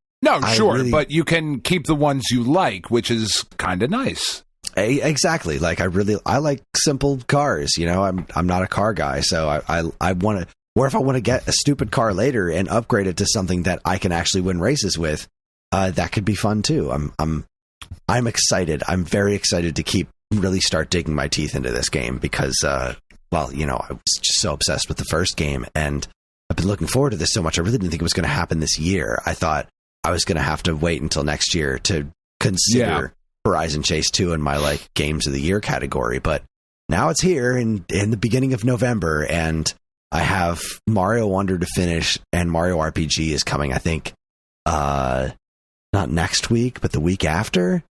you can keep the ones you like, which is kind of nice. Exactly. Like I like simple cars. I'm not a car guy, so I want to. Or if I want to get a stupid car later and upgrade it to something that I can actually win races with, that could be fun too. I'm excited. I'm very excited to really start digging my teeth into this game because. I was just so obsessed with the first game, and I've been looking forward to this so much. I really didn't think it was going to happen this year. I thought I was going to have to wait until next year to consider Horizon Chase 2 in my games of the year category. But now it's here in the beginning of November, and I have Mario Wonder to finish, and Mario RPG is coming, I think, not next week, but the week after.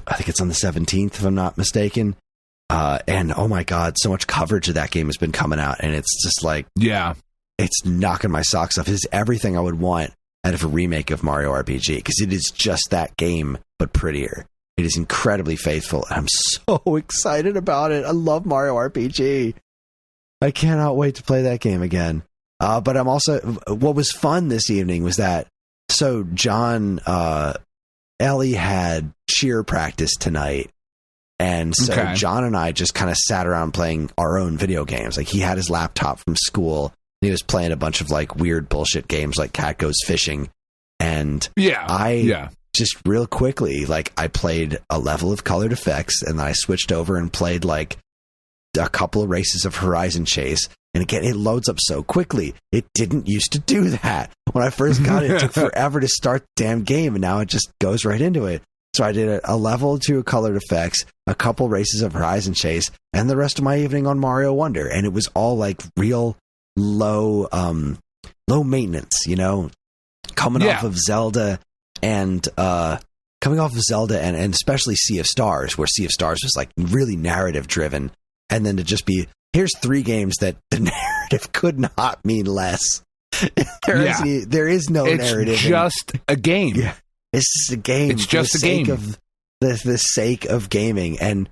I think it's on the 17th, if I'm not mistaken. And oh my God, so much coverage of that game has been coming out, and it's just it's knocking my socks off. It's everything I would want out of a remake of Mario RPG, because it is just that game, but prettier. It is incredibly faithful, and I'm so excited about it. I love Mario RPG. I cannot wait to play that game again. But I'm also, what was fun this evening was that, so John, Ellie had cheer practice tonight. And so John and I just kind of sat around playing our own video games. Like, he had his laptop from school, and he was playing a bunch of weird bullshit games like Cat Goes Fishing. And just real quickly, I played a level of Colored Effects, and then I switched over and played a couple of races of Horizon Chase. And again, it loads up so quickly. It didn't used to do that. When I first got it, it took forever to start the damn game, and now it just goes right into it. So I did a level or two of Colored Effects, a couple races of Horizon Chase, and the rest of my evening on Mario Wonder. And it was all real low maintenance, coming off of Zelda and especially Sea of Stars, where Sea of Stars was really narrative driven. And then to just be, here's 3 games that the narrative could not mean less. There is no narrative. It's just a game. Yeah, it's just a game. It's just a game. Of the sake of gaming. And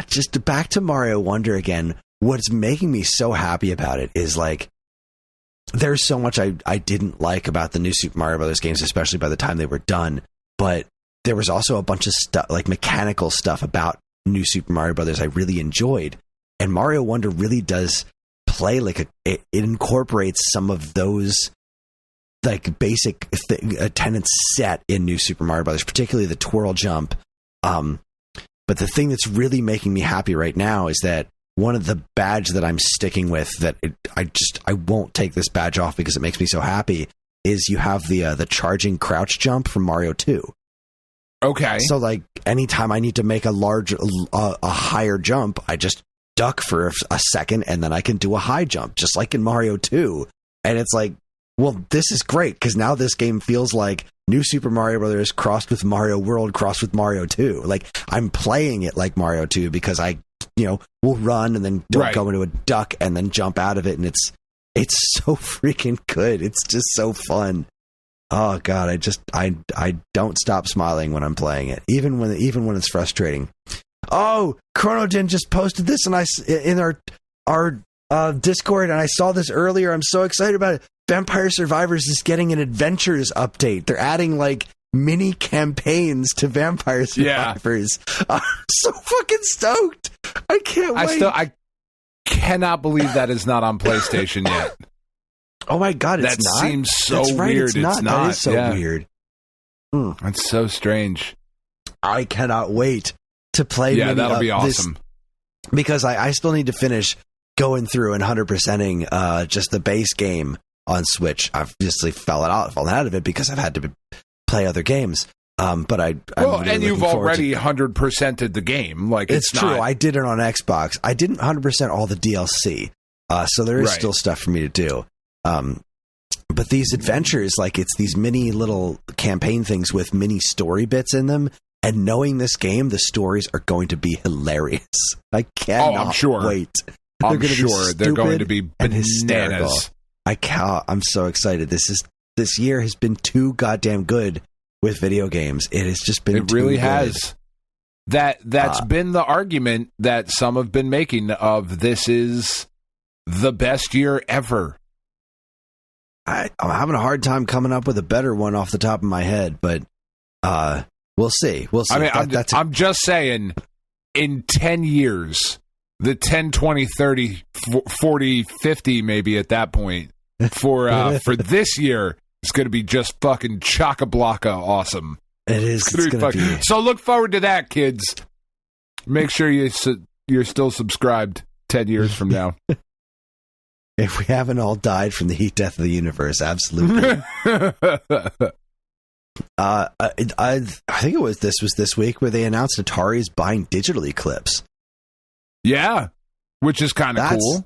just back to Mario Wonder again, what's making me so happy about it is like, there's so much I didn't like about the new Super Mario Brothers games, especially by the time they were done. But there was also a bunch of stuff, like mechanical stuff about new Super Mario Brothers I really enjoyed. And Mario Wonder really does play like it incorporates some of those like basic tenets set in new Super Mario Brothers, particularly the twirl jump. But the thing that's really making me happy right now is that one of the badge that I'm sticking with that I won't take this badge off because it makes me so happy is you have the charging crouch jump from Mario 2. Okay. So like anytime I need to make a higher jump, I just duck for a second and then I can do a high jump just like in Mario 2. And it's like, well, this is great because now this game feels like new Super Mario Brothers crossed with Mario World crossed with Mario 2. Like I'm playing it like Mario 2 because I will run and then go into a duck and then jump out of it, and it's so freaking good. It's just so fun. Oh god, I don't stop smiling when I'm playing it, even when it's frustrating. Oh, Chronodin just posted this and in our Discord, and I saw this earlier. I'm so excited about it. Vampire Survivors is getting an adventures update. They're adding like mini campaigns to Vampire Survivors. Yeah. I'm so fucking stoked. I can't wait. I cannot believe that is not on PlayStation yet. Oh my god, it's that not? That seems so right, weird. It's not. That is so weird. That's so strange. I cannot wait to play. Yeah, that'll be awesome. Because I still need to finish going through and 100%ing just the base game on Switch. I've obviously fallen out of it because I've had to play other games. But I'm really and you've already 100%ed the game. Like it's true. I did it on Xbox. I didn't 100% all the DLC. So there is still stuff for me to do. But these adventures, like it's these mini little campaign things with mini story bits in them. And knowing this game, the stories are going to be hilarious. I cannot wait. I'm sure they're going to be bananas. I'm so excited. This year has been too goddamn good with video games. It has just been. It really has. That's been the argument that some have been making of this is the best year ever. I'm having a hard time coming up with a better one off the top of my head, but we'll see. We'll see. I mean, I'm just saying, in 10 years, the 10, 20, 30, 40, 50 maybe at that point, for this year, it's going to be just fucking chock-a-blocka awesome. It is. It's going to be. So look forward to that, kids. Make sure you're still subscribed 10 years from now. If we haven't all died from the heat death of the universe, absolutely. I think this was this week where they announced Atari is buying Digital Eclipse. Yeah, which is kind of cool.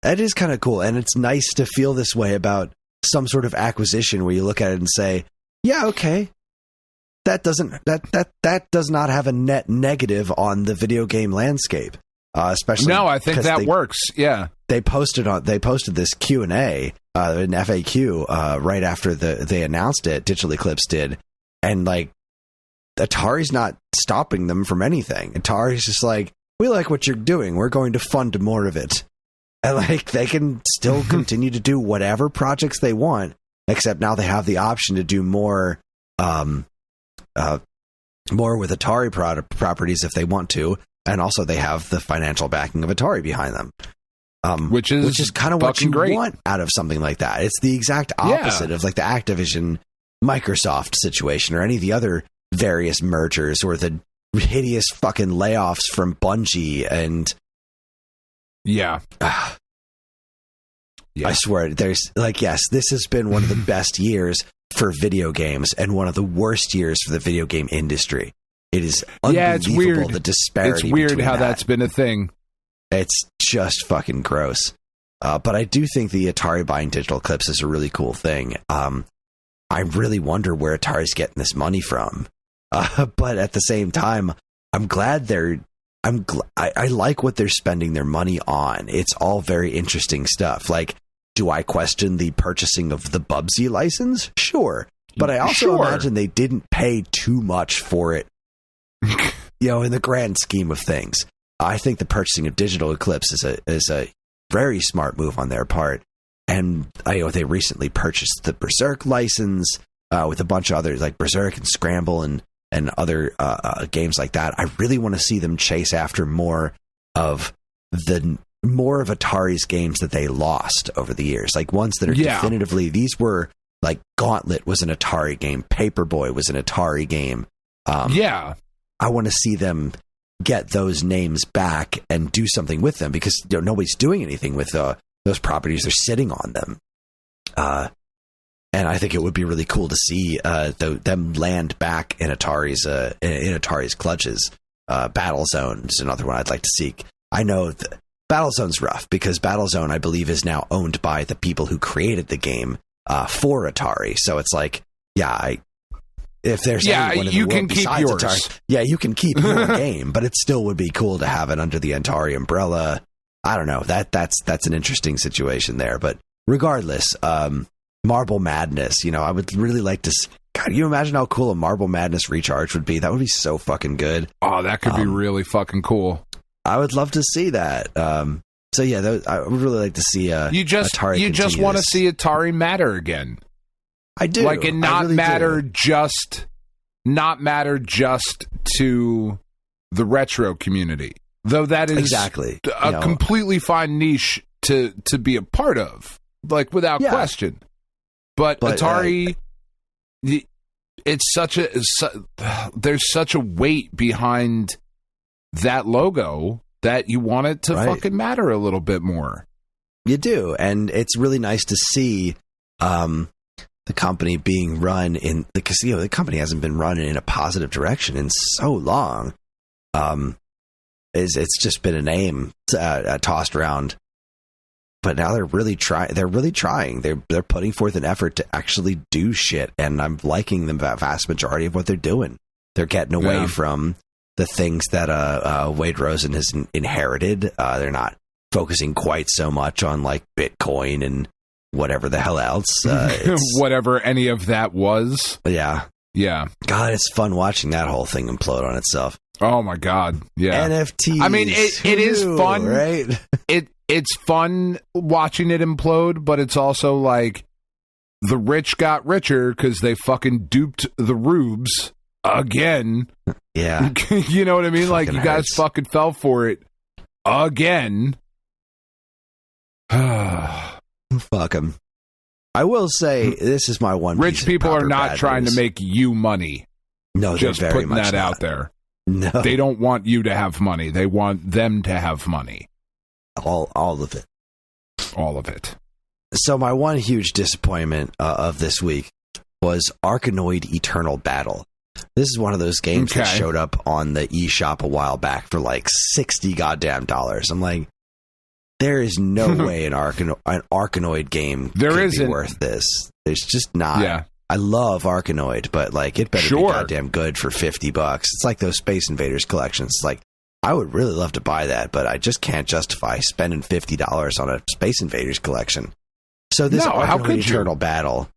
That is kind of cool, and it's nice to feel this way about some sort of acquisition where you look at it and say, "Yeah, okay, that does not have a net negative on the video game landscape." Especially no, I think that works. Yeah, they posted this Q&A, an FAQ right after they announced it. Digital Eclipse did, and like Atari's not stopping them from anything. Atari's just like, we like what you're doing. We're going to fund more of it, and like they can still continue to do whatever projects they want, except now they have the option to do more with Atari properties if they want to. And also, they have the financial backing of Atari behind them, which is kind of what you want out of something like that. It's the exact opposite of like the Activision Microsoft situation or any of the other various mergers or the hideous fucking layoffs from Bungie and I swear, there's like, yes, this has been one of the best years for video games and one of the worst years for the video game industry. It is unbelievable, it's weird. The disparity. It's weird how that's been a thing. It's just fucking gross. But I do think the Atari buying Digital Eclipse is a really cool thing. I really wonder where Atari's getting this money from. But at the same time, I'm glad I like what they're spending their money on. It's all very interesting stuff. Like Do I question the purchasing of the Bubsy license? Sure. But I also imagine they didn't pay too much for it, in the grand scheme of things. I think the purchasing of Digital Eclipse is a very smart move on their part. And they recently purchased the Berserk license with a bunch of others like Berserk and Scramble and other games like that. I really want to see them chase after more of Atari's games that they lost over the years, like ones that are definitively, these were like Gauntlet was an Atari game, Paperboy was an Atari game. I want to see them get those names back and do something with them, because nobody's doing anything with those properties. They're sitting on them. And I think it would be really cool to see them land back in Atari's clutches. Battlezone is another one I'd like to see. I know Battlezone's rough, because Battlezone, I believe, is now owned by the people who created the game for Atari. So it's like, if there's anyone in the world besides Atari, you can keep your game, but it still would be cool to have it under the Atari umbrella. I don't know. That's an interesting situation there. But regardless, Marble Madness, I would really like to. God, can you imagine how cool a Marble Madness Recharge would be? That would be so fucking good. Oh, that could be really fucking cool. I would love to see that. I would really like to see Atari. You just want to see Atari matter again. I do. Like, it not really matter just to the retro community, though that is exactly a completely fine niche to be a part of, like, without question. But Atari, it's there's such a weight behind that logo that you want it to fucking matter a little bit more. You do, and it's really nice to see the company being run in the company hasn't been run in a positive direction in so long. It's just been a name tossed around, but now they're really trying. They're putting forth an effort to actually do shit, and I'm liking the vast majority of what they're doing. They're getting away from the things that Wade Rosen has inherited. They're not focusing quite so much on like Bitcoin and whatever the hell else. Whatever any of that was. Yeah. God, it's fun watching that whole thing implode on itself. Oh my God. Yeah. NFTs. I mean, it is fun, right? It's fun watching it implode, but it's also like the rich got richer because they fucking duped the rubes again. Yeah. You know what I mean? Like, you guys fucking fell for it again. Fuck them. I will say, this is my one. Rich people are not trying to make you money. No, just they're very putting much that not out there. No, they don't want you to have money. They want them to have money. All of it. All of it. So my one huge disappointment of this week was Arkanoid Eternal Battle. This is one of those games that showed up on the eShop a while back for like $60 goddamn. I'm like, there is no way an Arkanoid game could be worth this. There's just not. Yeah. I love Arkanoid, but like, it better be goddamn good for $50. It's like those Space Invaders collections. It's like, I would really love to buy that, but I just can't justify spending $50 on a Space Invaders collection. So this Arkanoid Eternal Battle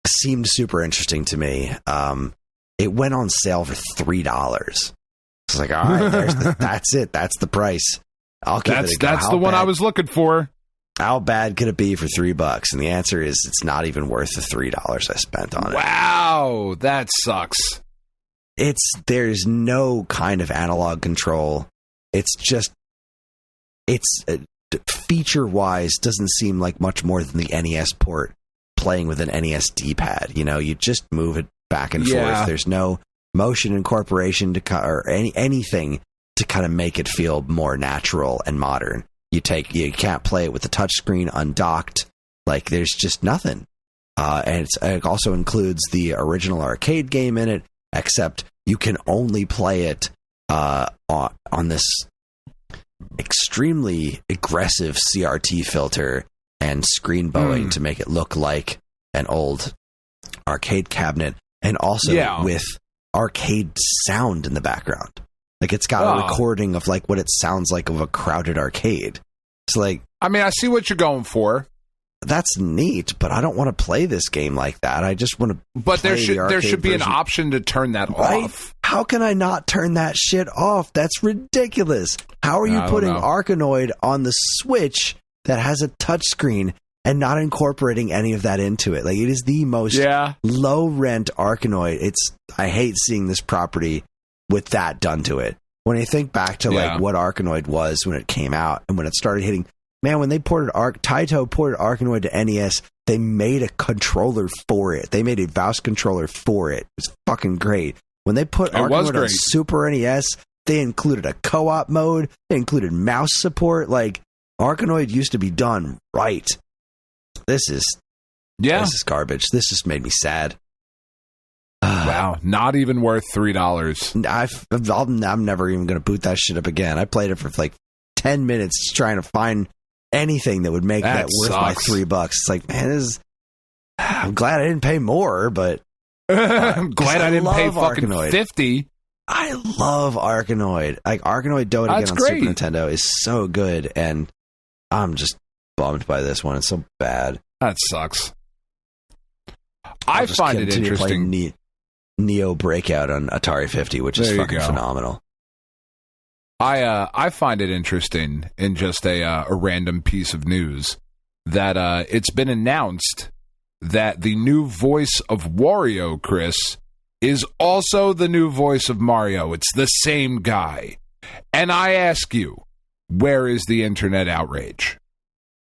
seemed super interesting to me. It went on sale for $3. It's like, all right, that's it. That's the price. I'll give it a go. That's the one I was looking for. How bad could it be for $3? And the answer is, it's not even worth the $3 I spent on it. Wow, that sucks. There's no kind of analog control. It's just, feature wise doesn't seem like much more than the NES port playing with an NES D-pad. You just move it back and forth. There's no motion incorporation or anything to kind of make it feel more natural and modern. You can't play it with the touchscreen undocked. Like, there's just nothing. And it also includes the original arcade game in it, except you can only play it on this extremely aggressive CRT filter and screen bowing to make it look like an old arcade cabinet, and also with arcade sound in the background. Like, it's got a recording of like what it sounds like of a crowded arcade. It's like, I mean, I see what you're going for. that's neat, but I don't want to play this game like that. I just want to. But there should be an option to turn that off. How can I not turn that shit off? That's ridiculous. How are you putting Arkanoid on the Switch that has a touchscreen and not incorporating any of that into it? Like, it is the most low rent Arkanoid. I hate seeing this property with that done to it. When you think back to like what Arkanoid was when it came out and when it started hitting, man, when they ported Taito ported Arkanoid to NES, they made a controller for it. They made a mouse controller for it. It was fucking great. When they put Arkanoid on Super NES, they included a co-op mode. They included mouse support. Like, Arkanoid used to be done right. This is garbage. This just made me sad. Wow, not even worth $3. I'm never even going to boot that shit up again. I played it for like 10 minutes trying to find anything that would make that worth my $3. It's like, man, I'm glad I didn't pay more, but I'm glad I didn't pay fucking $50. I love Arkanoid. Like, Arkanoid Do It Again on Super Nintendo is so good, and I'm just bummed by this one. It's so bad. That sucks. I find it interesting. Neo Breakout on Atari 50, which is fucking phenomenal. I find it interesting in just a random piece of news that it's been announced that the new voice of Wario, Chris, is also the new voice of Mario. It's the same guy. And I ask you, where is the internet outrage?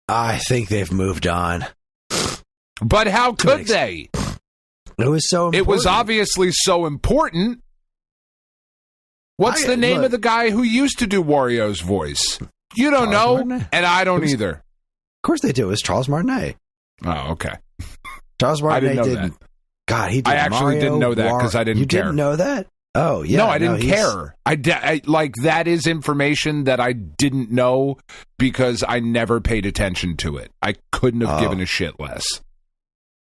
I think they've moved on. But how could they? It was so important. It was obviously so important. What's the name of the guy who used to do Wario's voice? You don't know, and I don't either. Of course they do. It was Charles Martinet. Oh, okay. Charles Martinet I didn't know that. God, he did. I actually didn't know that because I didn't care. You didn't know that? Oh, yeah. No, I didn't care. I like, that is information that I didn't know because I never paid attention to it. I couldn't have given a shit less.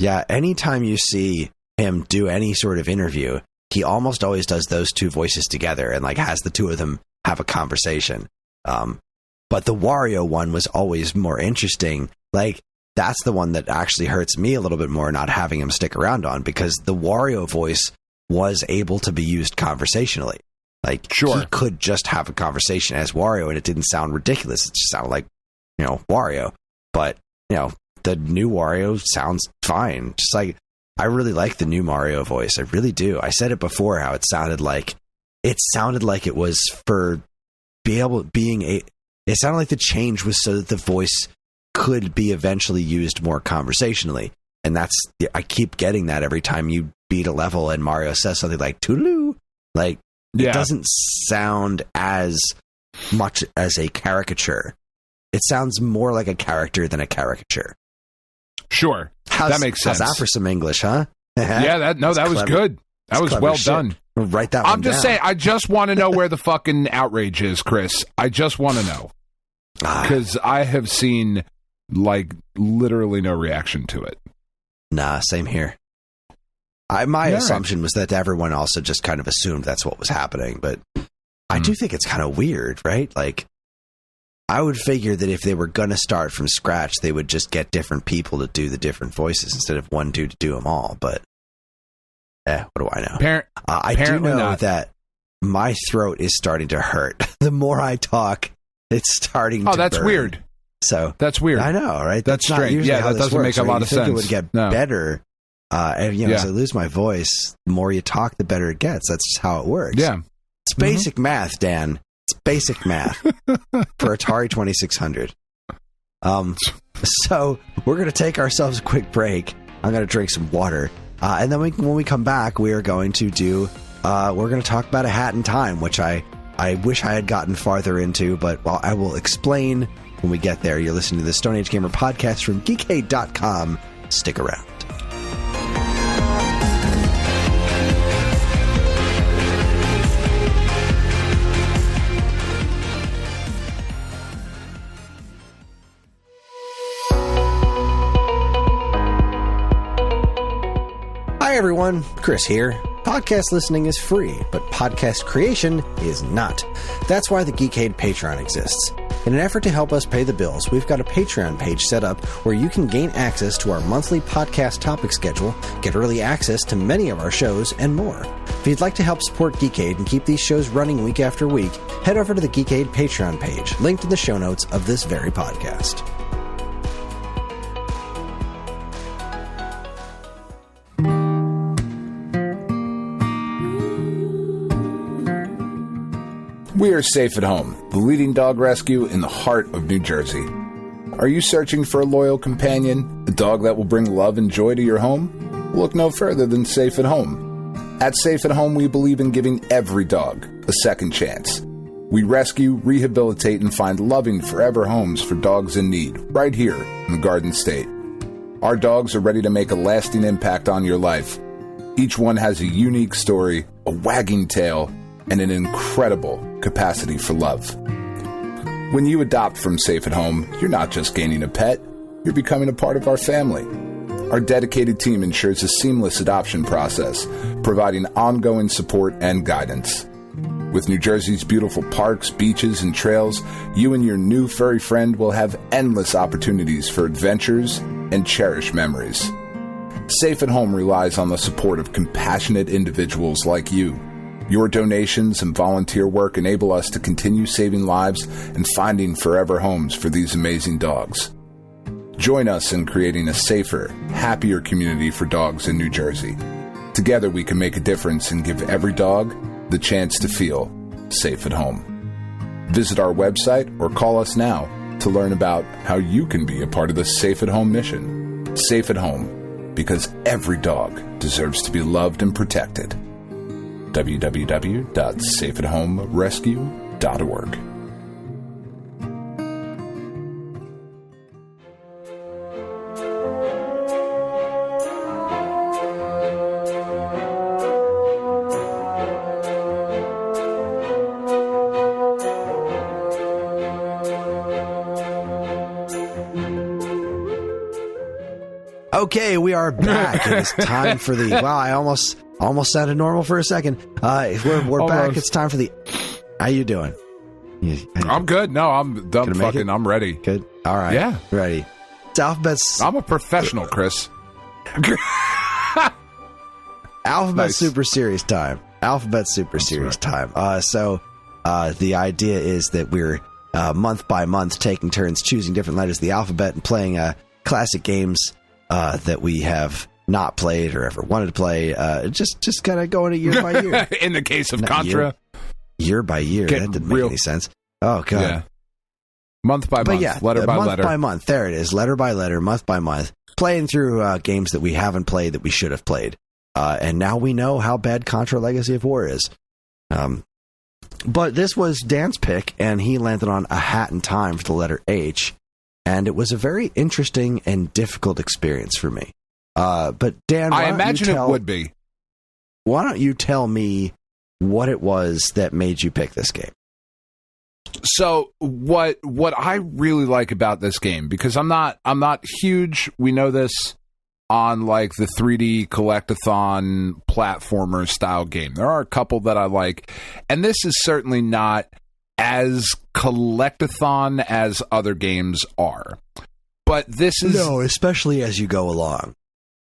Yeah, anytime you see him do any sort of interview, he almost always does those two voices together and like has the two of them have a conversation. But the Wario one was always more interesting. Like, that's the one that actually hurts me a little bit more not having him stick around on, because the Wario voice was able to be used conversationally. Like, he could just have a conversation as Wario and it didn't sound ridiculous. It just sounded like, Wario. But, the new Wario sounds fine. Just like, I really like the new Mario voice. I really do. I said it before how it sounded like it was for it sounded like the change was so that the voice could be eventually used more conversationally. And I keep getting that every time you beat a level and Mario says something like Toodaloo. Like, it doesn't sound as much as a caricature. It sounds more like a character than a caricature. Sure. That makes sense. How's that for some English, huh? Yeah, that was good. That was well done. Write that one down. I'm just saying, I just want to know where the fucking outrage is, Chris. I just want to know. Because I have seen, like, literally no reaction to it. Nah, same here. My assumption was that everyone also just kind of assumed that's what was happening, but I do think it's kind of weird, right? Like, I would figure that if they were going to start from scratch, they would just get different people to do the different voices instead of one dude to do them all. But, what do I know? I do know that my throat is starting to hurt. The more I talk, it's starting to that's burn. Weird. So that's weird. I know, right? That's strange. Yeah, that doesn't make a lot of sense. It would get better. And, as I lose my voice, the more you talk, the better it gets. That's just how it works. Yeah. It's basic math, Dan. It's basic math for Atari 2600. So we're going to take ourselves a quick break. I'm going to drink some water. And then when we come back, we are going to do, we're going to talk about A Hat in Time, which I wish I had gotten farther into, but I will explain when we get there. You're listening to the Stone Age Gamer podcast from geekade.com. Stick around. Hi everyone, Chris here. Podcast listening is free, but podcast creation is not. That's why the Geekade Patreon exists. In an effort to help us pay the bills, we've got a Patreon page set up where you can gain access to our monthly podcast topic schedule, get early access to many of our shows, and more. If you'd like to help support Geekade and keep these shows running week after week, head over to the Geekade Patreon page, linked in the show notes of this very podcast. We are Safe at Home, the leading dog rescue in the heart of New Jersey. Are you searching for a loyal companion, a dog that will bring love and joy to your home? Look no further than Safe at Home. At Safe at Home, we believe in giving every dog a second chance. We rescue, rehabilitate, and find loving forever homes for dogs in need, right here in the Garden State. Our dogs are ready to make a lasting impact on your life. Each one has a unique story, a wagging tail, and an incredible capacity for love. When you adopt from Safe at Home, you're not just gaining a pet, you're becoming a part of our family. Our dedicated team ensures a seamless adoption process, providing ongoing support and guidance. With New Jersey's beautiful parks, beaches, and trails, you and your new furry friend will have endless opportunities for adventures and cherished memories. Safe at Home relies on the support of compassionate individuals like you. Your donations and volunteer work enable us to continue saving lives and finding forever homes for these amazing dogs. Join us in creating a safer, happier community for dogs in New Jersey. Together we can make a difference and give every dog the chance to feel safe at home. Visit our website or call us now to learn about how you can be a part of the Safe at Home mission. Safe at Home, because every dog deserves to be loved and protected. www.safeathomerescue.org. Okay, we are back. It is time for the... Wow, I almost sounded normal for a second. We're back. It's time for the... How you doing? I'm good. No, I'm done fucking... I'm ready. Good? All right. Yeah. Ready. It's Alphabet's... I'm a professional, Chris. Alphabet Nice. Super Series time. Alphabet Super Series time. So the idea is that we're month by month taking turns choosing different letters of the alphabet and playing classic games that we have not played or ever wanted to play. Just kind of going year by year. In the case of Contra. Year by year. That didn't make any sense. Oh, God. Yeah. Month by month. Yeah, letter by month letter. by month. There it is. Letter by letter, month by month. Playing through games that we haven't played that we should have played. And now we know how bad Contra Legacy of War is. But this was Dan's pick, and he landed on A Hat in Time for the letter H. And it was a very interesting and difficult experience for me. But Dan, I imagine it would be. Why don't you tell me what it was that made you pick this game? So what I really like about this game, because I'm not huge, we know this, on like the 3D collectathon platformer style game. There are a couple that I like, and this is certainly not as collectathon as other games are. But this is... No, especially as you go along.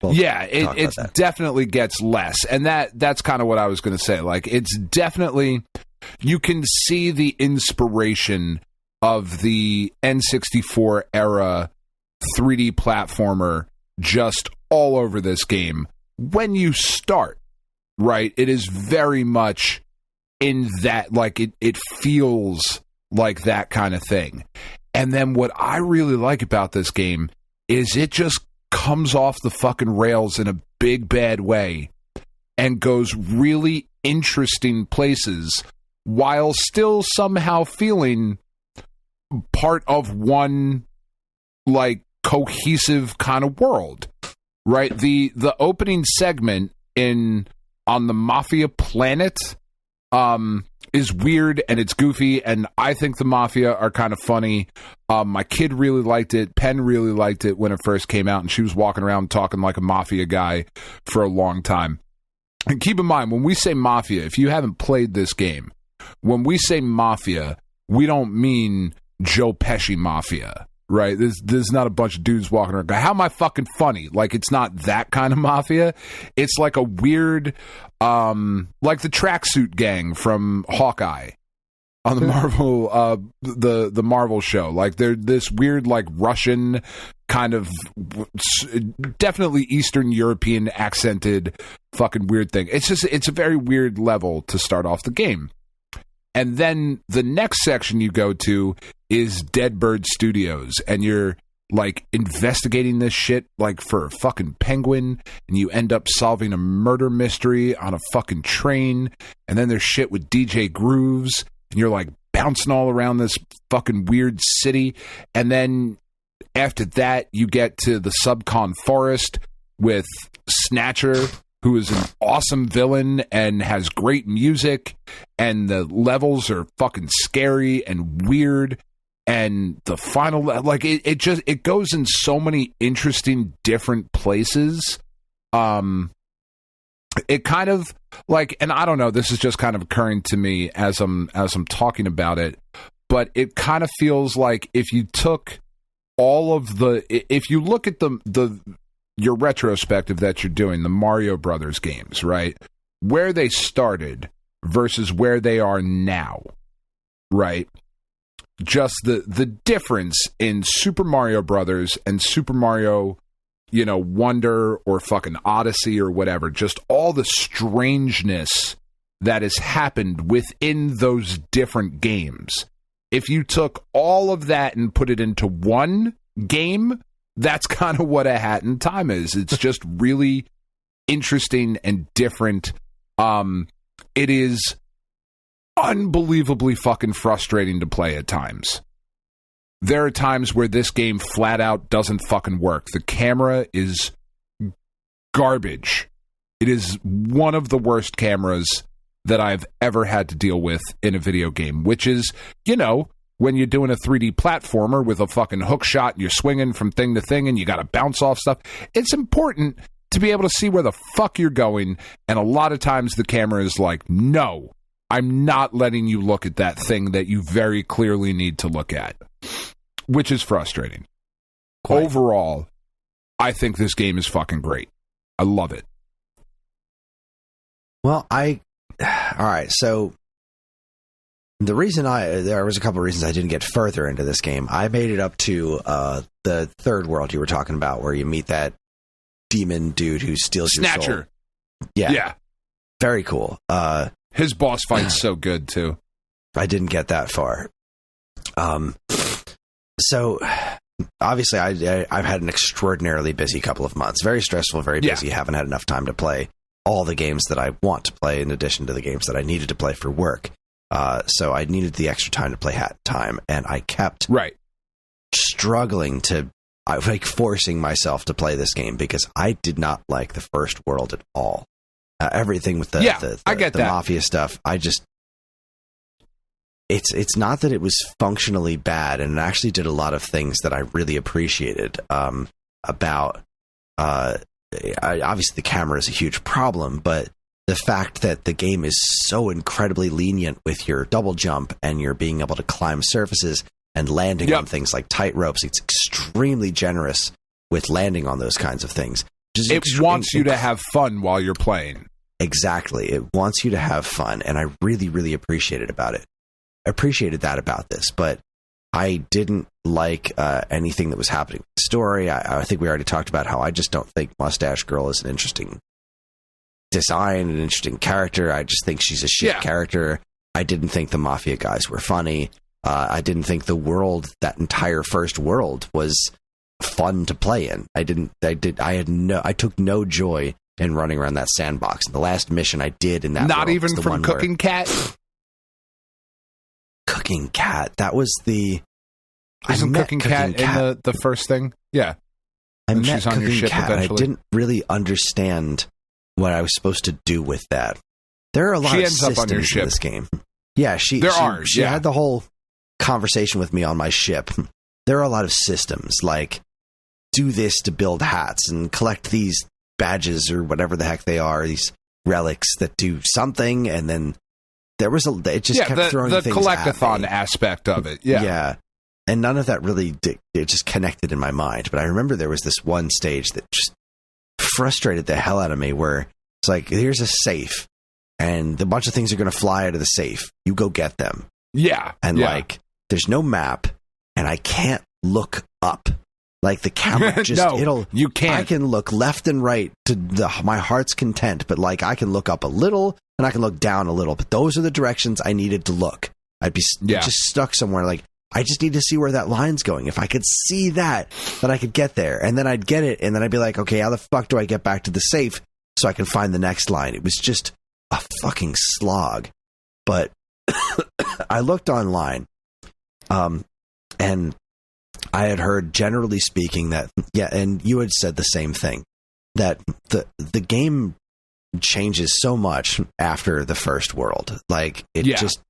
Yeah, it definitely gets less. And that's kind of what I was going to say. Like, it's definitely... You can see the inspiration of the N64 era 3D platformer just all over this game. When you start, right, it is very much in that, like, it feels like that kind of thing. And then what I really like about this game is it just comes off the fucking rails in a big bad way and goes really interesting places while still somehow feeling part of one, like, cohesive kind of world, right? The opening segment on the Mafia planet is weird and it's goofy, and I think the Mafia are kind of funny. My kid really liked it. Penn really liked it when it first came out, and she was walking around talking like a Mafia guy for a long time. And keep in mind, when we say Mafia, if you haven't played this game, when we say Mafia, we don't mean Joe Pesci mafia, right? There's not a bunch of dudes walking around going, how am I fucking funny? Like, it's not that kind of mafia. It's like a weird, like the tracksuit gang from Hawkeye on the Marvel, the Marvel show. Like, they're this weird, like, Russian kind of, definitely Eastern European accented fucking weird thing. It's a very weird level to start off the game. And then the next section you go to is Deadbird Studios, and you're like investigating this shit like for a fucking penguin, and you end up solving a murder mystery on a fucking train, and then there's shit with DJ Grooves, and you're like bouncing all around this fucking weird city. And then after that, you get to the Subcon Forest with Snatcher, who is an awesome villain and has great music, and the levels are fucking scary and weird, and the final, like, it goes in so many interesting different places. It kind of like, and I don't know, this is just kind of occurring to me as I'm talking about it, but it kind of feels like if you took all of if you look at your retrospective that you're doing, the Mario Brothers games, right? Where they started versus where they are now, right? Just the difference in Super Mario Brothers and Super Mario, Wonder or fucking Odyssey or whatever, just all the strangeness that has happened within those different games. If you took all of that and put it into one game, that's kind of what A Hat in Time is. It's just really interesting and different. It is unbelievably fucking frustrating to play at times. There are times where this game flat out doesn't fucking work. The camera is garbage. It is one of the worst cameras that I've ever had to deal with in a video game, which is, when you're doing a 3D platformer with a fucking hook shot and you're swinging from thing to thing and you got to bounce off stuff, it's important to be able to see where the fuck you're going. And a lot of times the camera is like, no, I'm not letting you look at that thing that you very clearly need to look at, which is frustrating. Quite. Overall, I think this game is fucking great. I love it. Well, all right, so the reason there was a couple of reasons I didn't get further into this game. I made it up to the third world you were talking about, where you meet that demon dude who steals Snatcher. your soul. Yeah. Very cool. His boss fight's so good, too. I didn't get that far. So, obviously, I've had an extraordinarily busy couple of months. Very stressful, very busy. Yeah. Haven't had enough time to play all the games that I want to play, in addition to the games that I needed to play for work. So I needed the extra time to play Hat Time, and I kept struggling forcing myself to play this game because I did not like the first world at all. Everything with the mafia stuff, it's not that it was functionally bad, and it actually did a lot of things that I really appreciated about. Obviously, the camera is a huge problem, but the fact that the game is so incredibly lenient with your double jump and you're being able to climb surfaces and landing on things like tight ropes, it's extremely generous with landing on those kinds of things. It wants you to have fun while you're playing. Exactly. It wants you to have fun, and I really, really appreciated that about this, but I didn't like anything that was happening with the story. I think we already talked about how I just don't think Mustache Girl is an interesting design, an interesting character. I just think she's a shit character. I didn't think the Mafia guys were funny. I didn't think the world, that entire first world, was fun to play in. I took no joy in running around that sandbox. The last mission I did in that not world even was from Cooking Cat? Cooking Cat. That was the... Isn't Cooking Cat in the first thing? Yeah. I met she's on Cooking your ship Cat, eventually. and I didn't really understand what I was supposed to do with that. There are a lot of systems in this game. Yeah, she had the whole conversation with me on my ship. There are a lot of systems, like do this to build hats and collect these badges or whatever the heck they are, these relics that do something, and then it just kept throwing things at me. The collectathon aspect of it. Yeah. and none of that really it just connected in my mind. But I remember there was this one stage that just frustrated the hell out of me, where it's like, here's a safe, and a bunch of things are going to fly out of the safe. You go get them. Yeah. And like, there's no map, and I can't look up. Like, the camera just, you can't. I can look left and right to my heart's content, but like, I can look up a little and I can look down a little, but those are the directions I needed to look. I'd be just stuck somewhere. Like, I just need to see where that line's going. If I could see that, then I could get there, and then I'd get it. And then I'd be like, okay, how the fuck do I get back to the safe so I can find the next line? It was just a fucking slog. But I looked online, and I had heard, generally speaking, that, and you had said the same thing, that the game changes so much after the first world. Like, it just,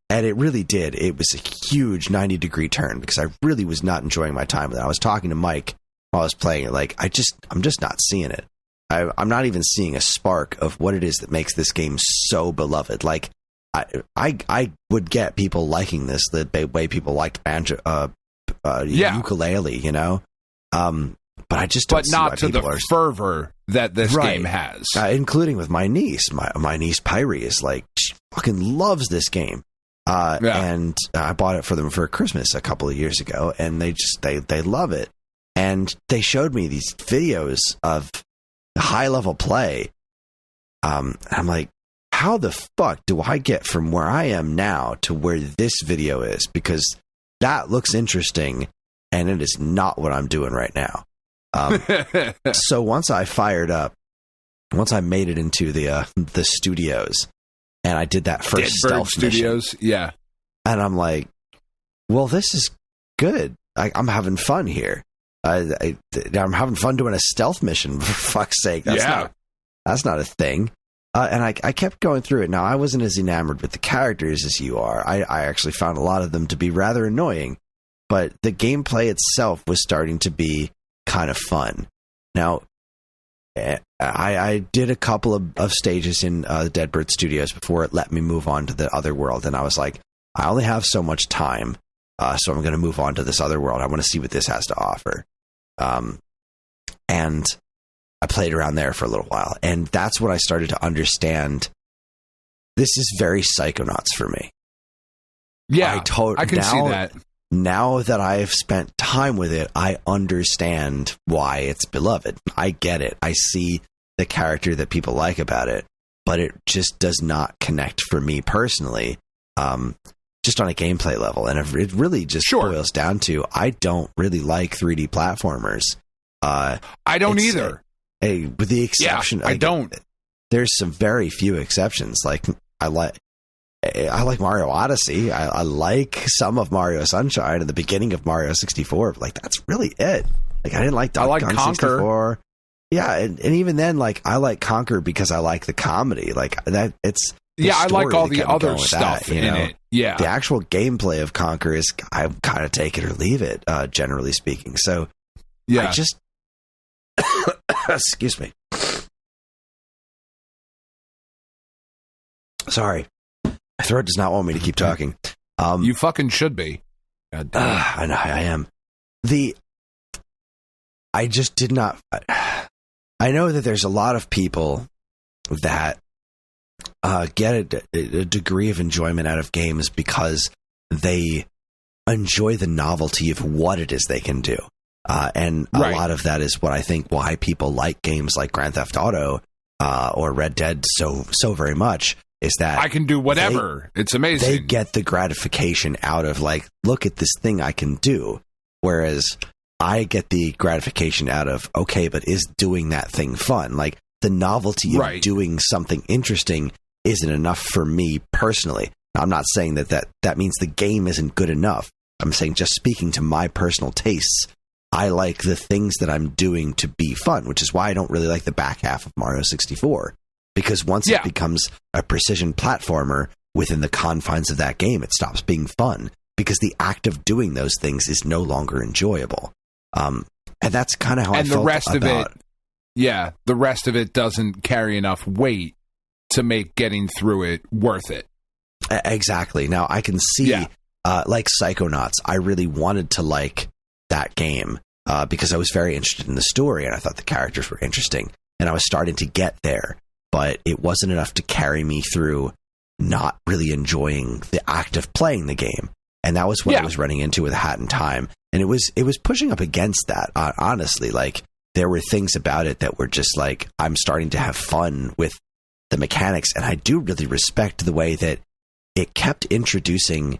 and it really did. It was a huge 90-degree turn, because I really was not enjoying my time with it. I was talking to Mike while I was playing it. Like, I'm just not seeing it. I'm not even seeing a spark of what it is that makes this game so beloved. Like, I would get people liking this the way people liked banjo, ukulele, you know, but I just don't see not why to the fervor that this game has, including with my niece. My niece Pyrie is like, she fucking loves this game, and I bought it for them for Christmas a couple of years ago, and they love it, and they showed me these videos of high level play. I'm like, how the fuck do I get from where I am now to where this video is? Because that looks interesting, and it is not what I'm doing right now. So once I made it into the studios, and I did that first stealth studios, mission, and I'm like, well, this is good. I'm having fun here. I'm having fun doing a stealth mission, for fuck's sake. That's not a thing. And I kept going through it. Now, I wasn't as enamored with the characters as you are. I actually found a lot of them to be rather annoying, but the gameplay itself was starting to be kind of fun. Now, I did a couple of stages in the Deadbird Studios before it let me move on to the other world, and I was like, I only have so much time, so I'm going to move on to this other world. I want to see what this has to offer. And I played around there for a little while, and that's when I started to understand this is very Psychonauts for me. Yeah, I can see that. Now that I've spent time with it, I understand why it's beloved. I get it. I see the character that people like about it, but it just does not connect for me personally, just on a gameplay level. And it really just boils down to, I don't really like 3D platformers. I don't either. With the exception, I don't. There's some very few exceptions. Like, I like Mario Odyssey. I like some of Mario Sunshine and the beginning of Mario 64. But, like, that's really it. Like, I didn't like Donkey Kong 64. Yeah, and even then, like, I like Conquer because I like the comedy. Like, that it's I like all the other stuff in it. Yeah, the actual gameplay of Conquer is, I kind of take it or leave it, generally speaking. So I just excuse me. Sorry. My throat does not want me to keep talking. You fucking should be. I know I am. I just did not. I know that there's a lot of people that get a degree of enjoyment out of games because they enjoy the novelty of what it is they can do. And a lot of that is what I think why people like games like Grand Theft Auto or Red Dead so very much, is that I can do whatever. It's amazing. They get the gratification out of, like, look at this thing I can do. Whereas I get the gratification out of, okay, but is doing that thing fun? Like, the novelty of doing something interesting isn't enough for me personally. Now, I'm not saying that means the game isn't good enough. I'm saying, just speaking to my personal tastes, I like the things that I'm doing to be fun, which is why I don't really like the back half of Mario 64. Because once it becomes a precision platformer within the confines of that game, it stops being fun, because the act of doing those things is no longer enjoyable. And that's kind of how I felt about it. The rest of it doesn't carry enough weight to make getting through it worth it. Exactly. Now, I can see like Psychonauts, I really wanted to like that game because I was very interested in the story and I thought the characters were interesting. And I was starting to get there, but it wasn't enough to carry me through not really enjoying the act of playing the game. And that was what I was running into with Hat in Time. And it was pushing up against that, honestly. Like, there were things about it that were just like, I'm starting to have fun with the mechanics. And I do really respect the way that it kept introducing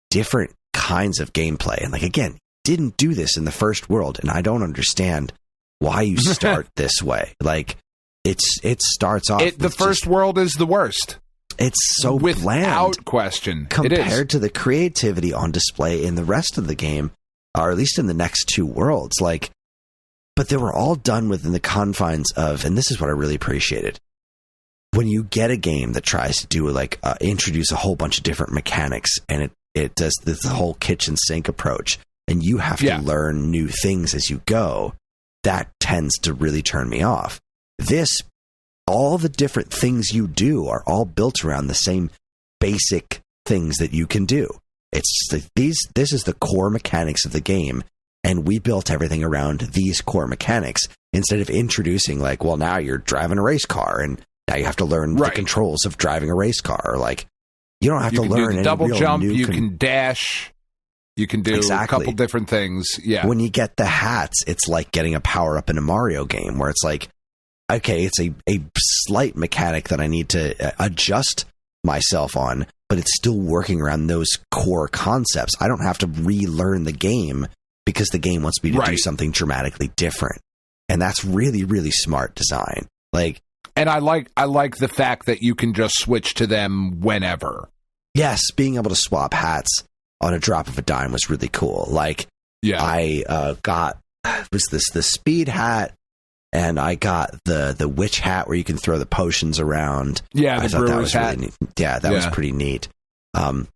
different kinds of gameplay. And like, again, didn't do this in the first world. And I don't understand why you start this way. Like, it starts off. The first world is the worst. It's so without bland, question, compared to the creativity on display in the rest of the game, or at least in the next two worlds. Like, but they were all done within the confines of, and this is what I really appreciated. When you get a game that tries to do like introduce a whole bunch of different mechanics, and it does this whole kitchen sink approach, and you have to learn new things as you go, that tends to really turn me off. All the different things you do are all built around the same basic things that you can do. It's this is the core mechanics of the game, and we built everything around these core mechanics instead of introducing like, well, now you're driving a race car and now you have to learn the controls of driving a race car. Or like, you don't have to learn any double real jump. New You can dash. You can do a couple different things. Yeah. When you get the hats, it's like getting a power up in a Mario game where it's like, okay, it's a slight mechanic that I need to adjust myself on, but it's still working around those core concepts. I don't have to relearn the game because the game wants me to do something dramatically different. And that's really, really smart design. Like, and I like the fact that you can just switch to them whenever. Yes, being able to swap hats on a drop of a dime was really cool. Like, I got the speed hat, and I got the witch hat where you can throw the potions around. Yeah, I thought that was hat. really neat. Yeah, that was pretty neat. And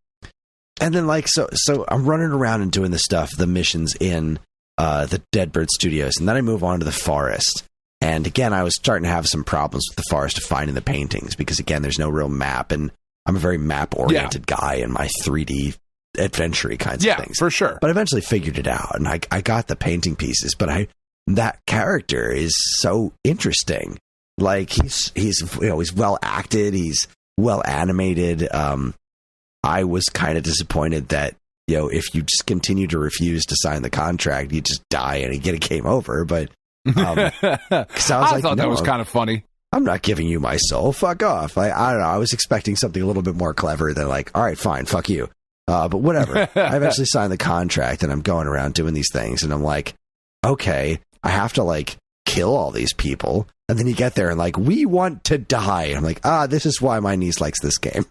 then like so I'm running around and doing the stuff, the missions in the Deadbird Studios, and then I move on to the forest. And again, I was starting to have some problems with the forest of finding the paintings because again, there's no real map, and I'm a very map-oriented guy in my 3D adventure-y kinds of things. Yeah, for sure. But I eventually figured it out, and I got the painting pieces, but that character is so interesting. Like, he's well acted, he's well animated. I was kind of disappointed that, if you just continue to refuse to sign the contract, you just die and you get a game over. But because I thought that was kind of funny. I'm not giving you my soul. Fuck off. I don't know. I was expecting something a little bit more clever than like, all right, fine, fuck you. But whatever. I eventually signed the contract, and I'm going around doing these things, and I'm like, okay, I have to like kill all these people. And then you get there and like, we want to die. And I'm like, this is why my niece likes this game.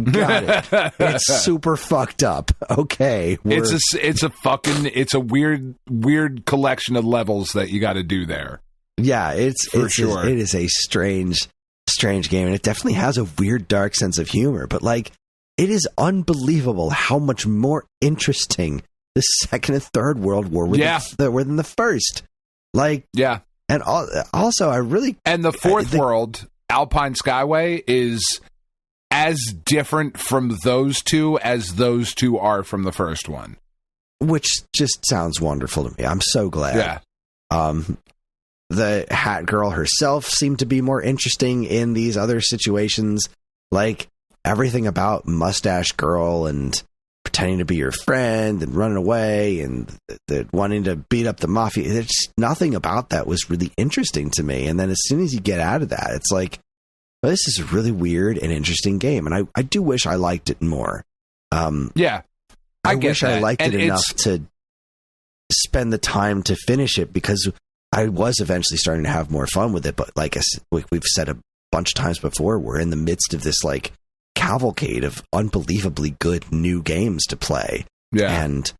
Got it. It's super fucked up. Okay. It's a weird collection of levels that you got to do there. Yeah, it is a strange game, and it definitely has a weird, dark sense of humor. But like, it is unbelievable how much more interesting the second and third World War were than the first. Like, and also I really and the fourth world, Alpine Skyway, is as different from those two as those two are from the first one, which just sounds wonderful to me. I'm so glad. The Hat Girl herself seemed to be more interesting in these other situations. Like, everything about Mustache Girl and pretending to be your friend and running away and the wanting to beat up the mafia. There's nothing about that was really interesting to me. And then as soon as you get out of that, it's like, well, this is a really weird and interesting game. And I do wish I liked it more. I wish I liked it enough to spend the time to finish it, because I was eventually starting to have more fun with it. But like we've said a bunch of times before, we're in the midst of this like cavalcade of unbelievably good new games to play. Yeah. And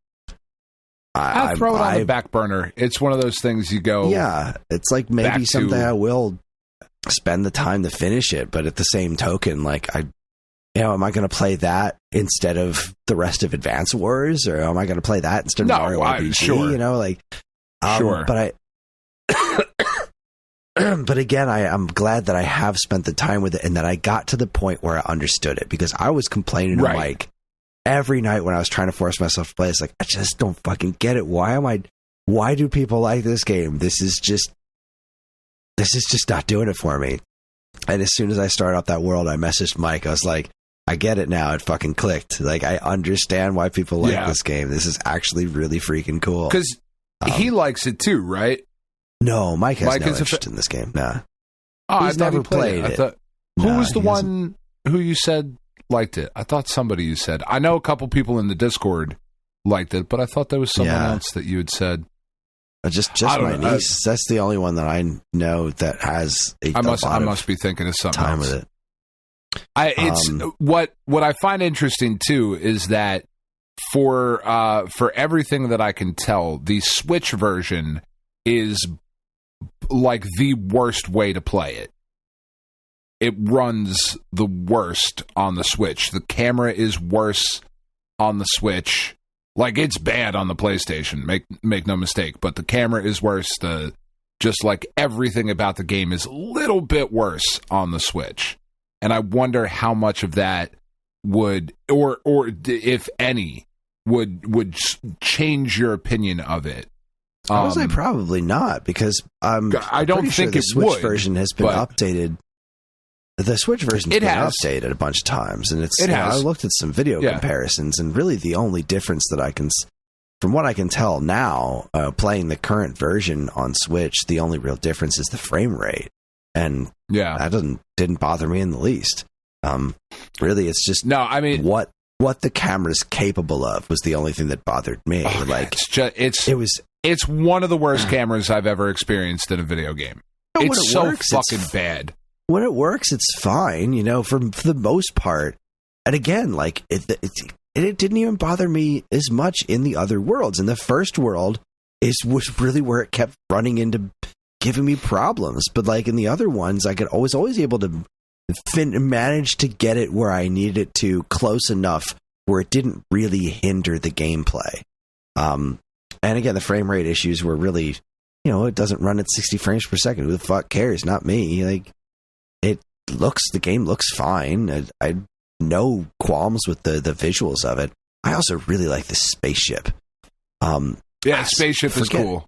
I'll throw it on the back burner. It's one of those things you go. Yeah. It's like maybe something I will spend the time to finish it. But at the same token, like am I going to play that instead of the rest of Advance Wars, or am I going to play that instead of Mario RPG? Sure. Sure. But but again, I'm glad that I have spent the time with it and that I got to the point where I understood it, because I was complaining to Mike every night when I was trying to force myself to play, it's like, I just don't fucking get it. Why do people like this game? This is just not doing it for me. And as soon as I started up that world, I messaged Mike. I was like, I get it now. It fucking clicked. Like, I understand why people like this game. This is actually really freaking cool. Because he likes it too, right? No, Mike has no interest in this game. Nah. Oh, He's never played it. Who was the one who you said liked it? I thought somebody you said. I know a couple people in the Discord liked it, but I thought there was someone else that you had said. Just my niece. That's the only one that I know that has I must be thinking of something time else. with it. It's what I find interesting too is that for everything that I can tell, the Switch version is like the worst way to play it. It runs the worst on the Switch. The camera is worse on the Switch. Like, it's bad on the PlayStation, make no mistake, but the camera is worse. Just like everything about the game is a little bit worse on the Switch. And I wonder how much of that would, or if any, would change your opinion of it. I would say probably not, because I don't think the Switch version has been updated. The Switch version's been updated a bunch of times, and I looked at some video comparisons, and really the only difference that from what I can tell now, playing the current version on Switch, the only real difference is the frame rate, and that didn't bother me in the least. Really, it's just what the camera's capable of was the only thing that bothered me. Like, it's one of the worst cameras I've ever experienced in a video game. It's so fucking bad. When it works, it's fine, for the most part. And again, like, it didn't even bother me as much in the other worlds. In the first world was really where it kept running into giving me problems. But like in the other ones, I was always able to manage to get it where I needed it to, close enough where it didn't really hinder the gameplay. And again, the frame rate issues were really, it doesn't run at 60 frames per second. Who the fuck cares? Not me. Like, the game looks fine. I no qualms with the visuals of it. I also really like the spaceship. Spaceship is cool.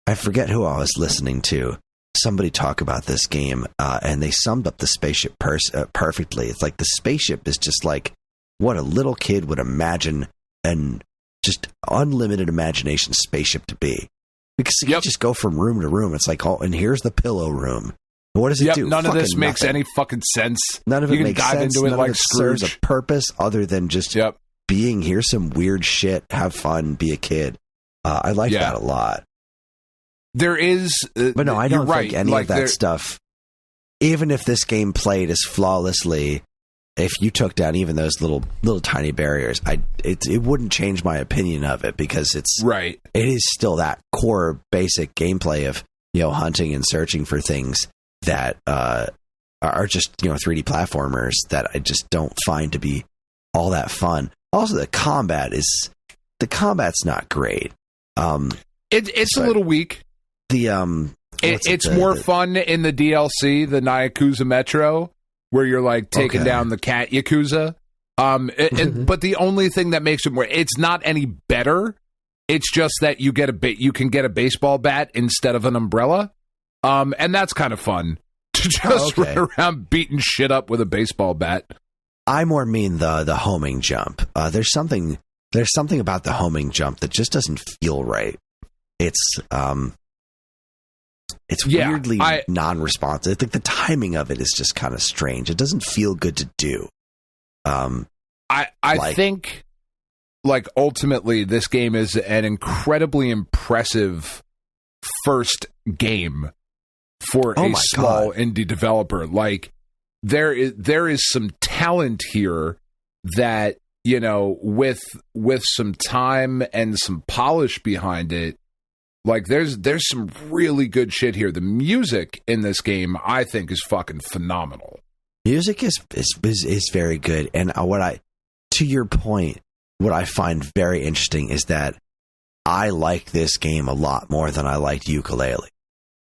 I forget who I was listening to. Somebody talk about this game, and they summed up the spaceship perfectly. It's like the spaceship is just like what a little kid would imagine and just unlimited imagination spaceship to be. Because you just go from room to room. It's like, and here's the pillow room. What does it do? None of this makes any fucking sense. None of it makes sense. Into it None like of it Scrooge. serves a purpose other than just being, here's some weird shit, have fun, be a kid. I like that a lot. There is... but no, I don't think any of that stuff, even if this game played as flawlessly, if you took down even those little tiny barriers, it wouldn't change my opinion of it, because it is still that core basic gameplay of hunting and searching for things that are just 3D platformers that I just don't find to be all that fun. Also, the combat's not great. It's a little weak. It's more fun in the DLC, the Yakuza Metro, where you're like taking down the cat Yakuza. But the only thing that makes it more, it's not any better. It's just that you can get a baseball bat instead of an umbrella. And that's kind of fun to just run around beating shit up with a baseball bat. I more mean the homing jump. There's something about the homing jump that just doesn't feel right. It's weirdly non-responsive. I think the timing of it is just kind of strange. It doesn't feel good to do. I think, like, ultimately this game is an incredibly impressive first game for a small indie developer. Like, there is some talent here that, with some time and some polish behind it, like, there's some really good shit here. The music in this game, I think, is fucking phenomenal. Music is very good. And to your point, what I find very interesting is that I like this game a lot more than I liked Ukulele.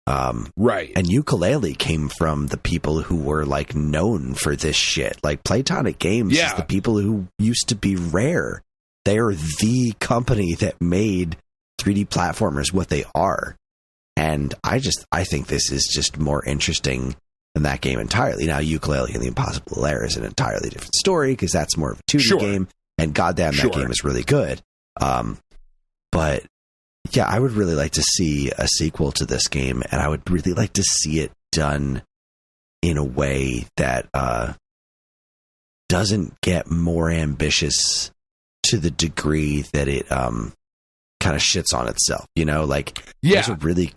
Right. And Yooka-Laylee came from the people who were like known for this shit. Like Playtonic Games is the people who used to be Rare. They're the company that made 3D platformers what they are. And I think this is just more interesting than that game entirely. Now, Yooka-Laylee and the Impossible Lair is an entirely different story because that's more of a 2D game. And goddamn, that game is really good. But yeah, I would really like to see a sequel to this game, and I would really like to see it done in a way that doesn't get more ambitious to the degree that it kind of shits on itself. You know, like there's a really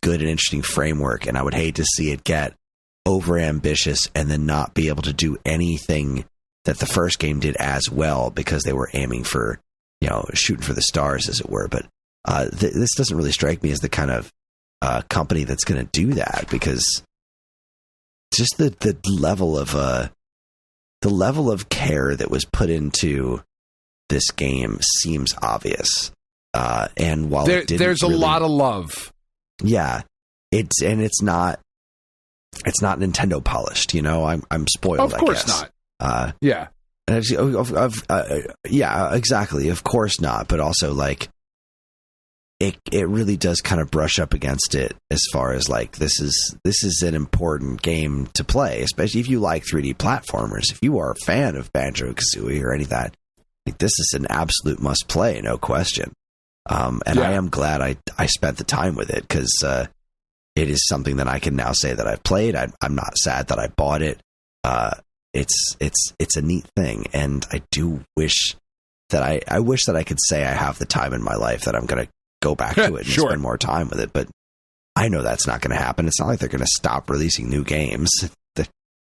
good and interesting framework, and I would hate to see it get over ambitious and then not be able to do anything that the first game did as well because they were aiming for, you know, shooting for the stars, as it were. But this doesn't really strike me as the kind of company that's going to do that, because just the level of care that was put into this game seems obvious. And while there's a lot of love, it's not Nintendo polished. You know, I'm spoiled. Of course I guess. Not. And exactly. Of course not. But also, like, it really does kind of brush up against it as far as like this is an important game to play, especially if you like 3D platformers. If you are a fan of Banjo-Kazooie or any of that, like, this is an absolute must play, no question. I am glad I spent the time with it, because it is something that I can now say that I've played. I'm not sad that I bought it. It's a neat thing, and I do wish that I wish that I could say I have the time in my life that I'm going to go back to it and spend more time with it. But I know that's not going to happen. It's not like they're going to stop releasing new games.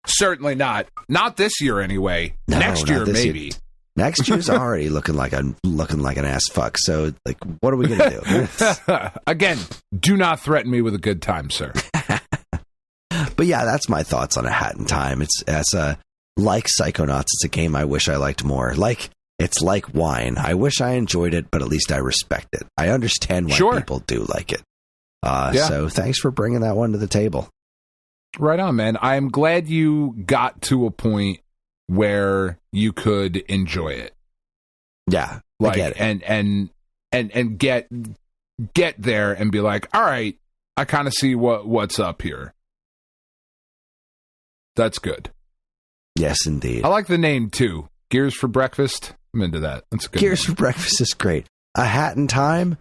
Certainly not. Not this year, anyway. No, next year, maybe. Year. Next year's already looking like an ass fuck. So, like, what are we going to do? Again, do not threaten me with a good time, sir. But yeah, that's my thoughts on A Hat in Time. It's like Psychonauts. It's a game I wish I liked more. It's like wine. I wish I enjoyed it, but at least I respect it. I understand why people do like it. So thanks for bringing that one to the table. Right on, man. I am glad you got to a point where you could enjoy it. Yeah, like, I get it. And get there and be like, all right, I kind of see what's up here. That's good. Yes, indeed. I like the name too. Gears for Breakfast. I'm into that. That's a good. Gears for Breakfast is great. A Hat in Time.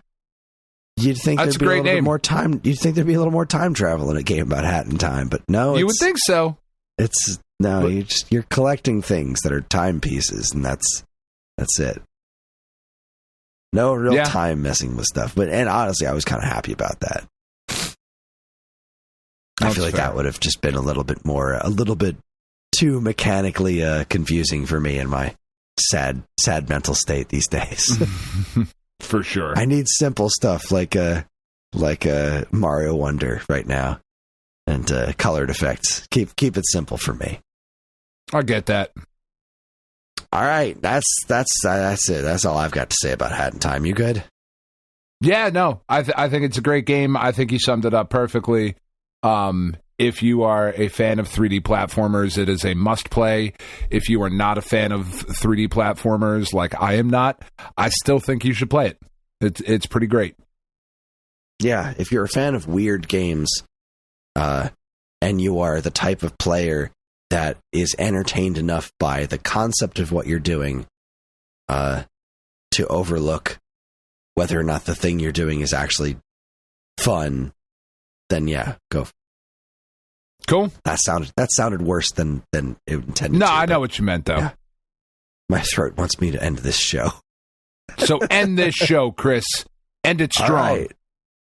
You'd think That's there'd be a little bit more time. You'd think there'd be a little more time travel in a game about Hat in Time, but no. You would think so. You're collecting things that are timepieces, and that's it. No real time messing with stuff. And honestly, I was kind of happy about that. I feel like that would have just been a little bit too mechanically confusing for me in my sad mental state these days. For sure. I need simple stuff like a Mario Wonder right now, and colored effects. Keep it simple for me. I get that. All right, that's it. That's all I've got to say about Hat in Time. You good? Yeah, no. I think it's a great game. I think you summed it up perfectly. If you are a fan of 3D platformers, it is a must-play. If you are not a fan of 3D platformers, like I am not, I still think you should play it. It's pretty great. Yeah, if you're a fan of weird games, and you are the type of player that is entertained enough by the concept of what you're doing to overlook whether or not the thing you're doing is actually fun, then yeah, go. Cool. That sounded worse than it intended. No, I know what you meant, though. Yeah. My throat wants me to end this show. So end this show, Chris. End it strong. All right.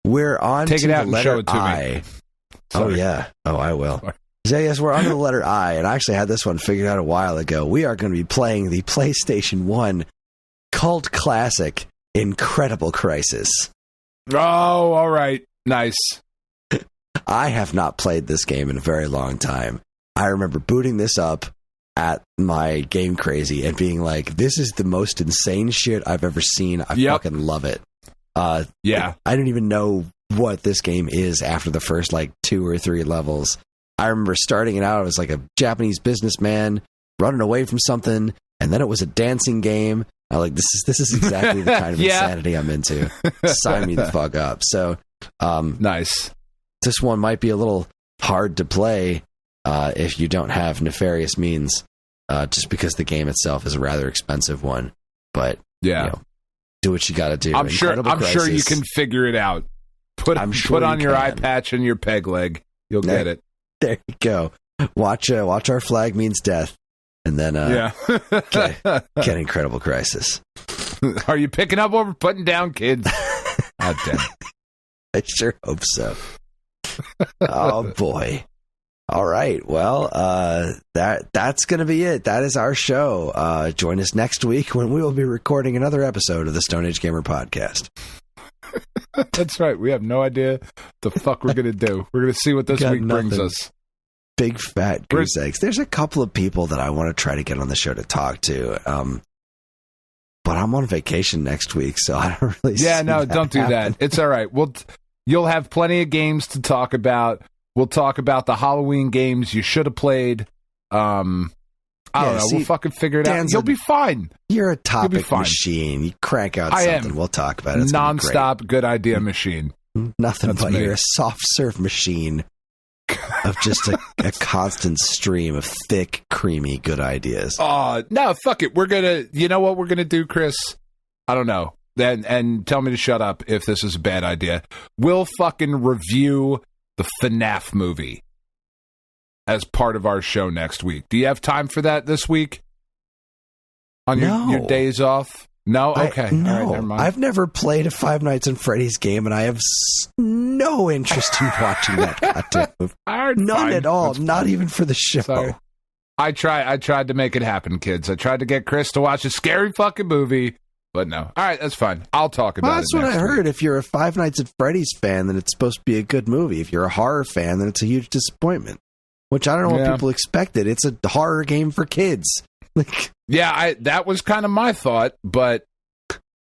We're on Take to it out the and show letter it to I. me. Oh, yeah. Oh, I will. So, yes, we're on to the letter I, and I actually had this one figured out a while ago. We are going to be playing the PlayStation 1 cult classic, Incredible Crisis. Oh, all right. Nice. I have not played this game in a very long time. I remember booting this up at my Game Crazy and being like, this is the most insane shit I've ever seen. I fucking love it. Yeah. I don't even know what this game is after the first like 2 or 3 levels. I remember starting it out, I was like a Japanese businessman running away from something, and then it was a dancing game. I like this is exactly the kind of insanity I'm into. Sign me the fuck up. So nice. This one might be a little hard to play if you don't have nefarious means, just because the game itself is a rather expensive one. But do what you got to do. I'm sure you can figure it out. Put on your eye patch and your peg leg. You'll get it. There you go. Watch Our Flag Means Death. And then get Incredible Crisis. Are you picking up what we're putting down, kids? Oh, damn. I sure hope so. Oh, boy. All right. Well, that's going to be it. That is our show. Join us next week when we will be recording another episode of the Stone Age Gamer Podcast. That's right. We have no idea the fuck we're going to do. We're going to see what this week brings us. Big fat goose eggs. There's a couple of people that I want to try to get on the show to talk to. But I'm on vacation next week, so I don't really see don't do that. It's all right. You'll have plenty of games to talk about. We'll talk about the Halloween games you should have played. I don't know. We'll fucking figure it out. You'll be fine. You're a topic machine. You crank out something. We'll talk about it. It's non-stop good idea machine. Nothing but you're a soft serve machine of just a constant stream of thick, creamy, good ideas. No, fuck it. You know what we're going to do, Chris? I don't know. And tell me to shut up if this is a bad idea. We'll fucking review the FNAF movie as part of our show next week. Do you have time for that this week? On your days off? No? Okay. No. All right, never mind. I've never played a Five Nights at Freddy's game, and I have no interest in watching that goddamn movie. None at all. Not even for the show. Sorry. I tried to make it happen, kids. I tried to get Chris to watch a scary fucking movie, but no. All right, that's fine. I'll talk about it That's what I heard. Week. If you're a Five Nights at Freddy's fan, then it's supposed to be a good movie. If you're a horror fan, then it's a huge disappointment. Which I don't know what people expected. It's a horror game for kids. That was kind of my thought, but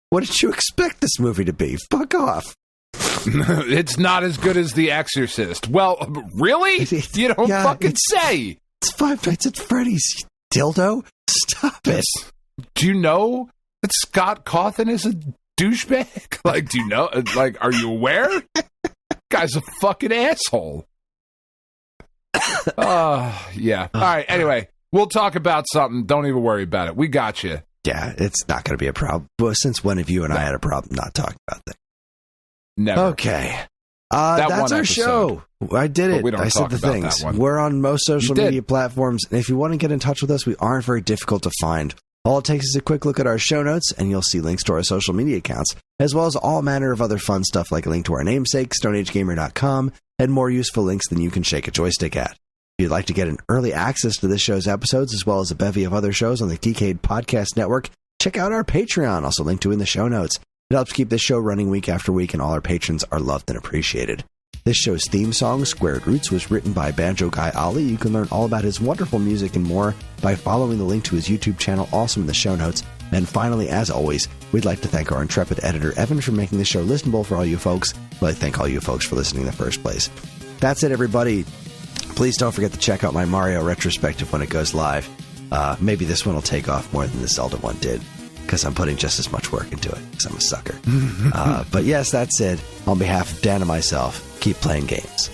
what did you expect this movie to be? Fuck off. It's not as good as The Exorcist. Well, really? You don't fucking say. It's Five Nights at Freddy's, dildo. Stop it. Do you know that Scott Cawthon is a douchebag? Like, do you know? Like, are you aware? Guy's a fucking asshole. Yeah. All right. Anyway, we'll talk about something. Don't even worry about it. We got you. Yeah, it's not going to be a problem. Well, since when have you and I had a problem not talking about that? Never. Okay. That's our show. I did it. I said the things. We're on most social media platforms. And if you want to get in touch with us, we aren't very difficult to find. All it takes is a quick look at our show notes, and you'll see links to our social media accounts, as well as all manner of other fun stuff like a link to our namesake, StoneAgeGamer.com, and more useful links than you can shake a joystick at. If you'd like to get an early access to this show's episodes, as well as a bevy of other shows on the Decade Podcast Network, check out our Patreon, also linked to in the show notes. It helps keep this show running week after week, and all our patrons are loved and appreciated. This show's theme song, Squared Roots, was written by Banjo Guy Ali. You can learn all about his wonderful music and more by following the link to his YouTube channel, also in the show notes. And finally, as always, we'd like to thank our intrepid editor, Evan, for making the show listenable for all you folks. We'd like to thank all you folks for listening in the first place. That's it, everybody. Please don't forget to check out my Mario retrospective when it goes live. Maybe this one will take off more than the Zelda one did, because I'm putting just as much work into it, because I'm a sucker. But yes, that's it. On behalf of Dan and myself, keep playing games.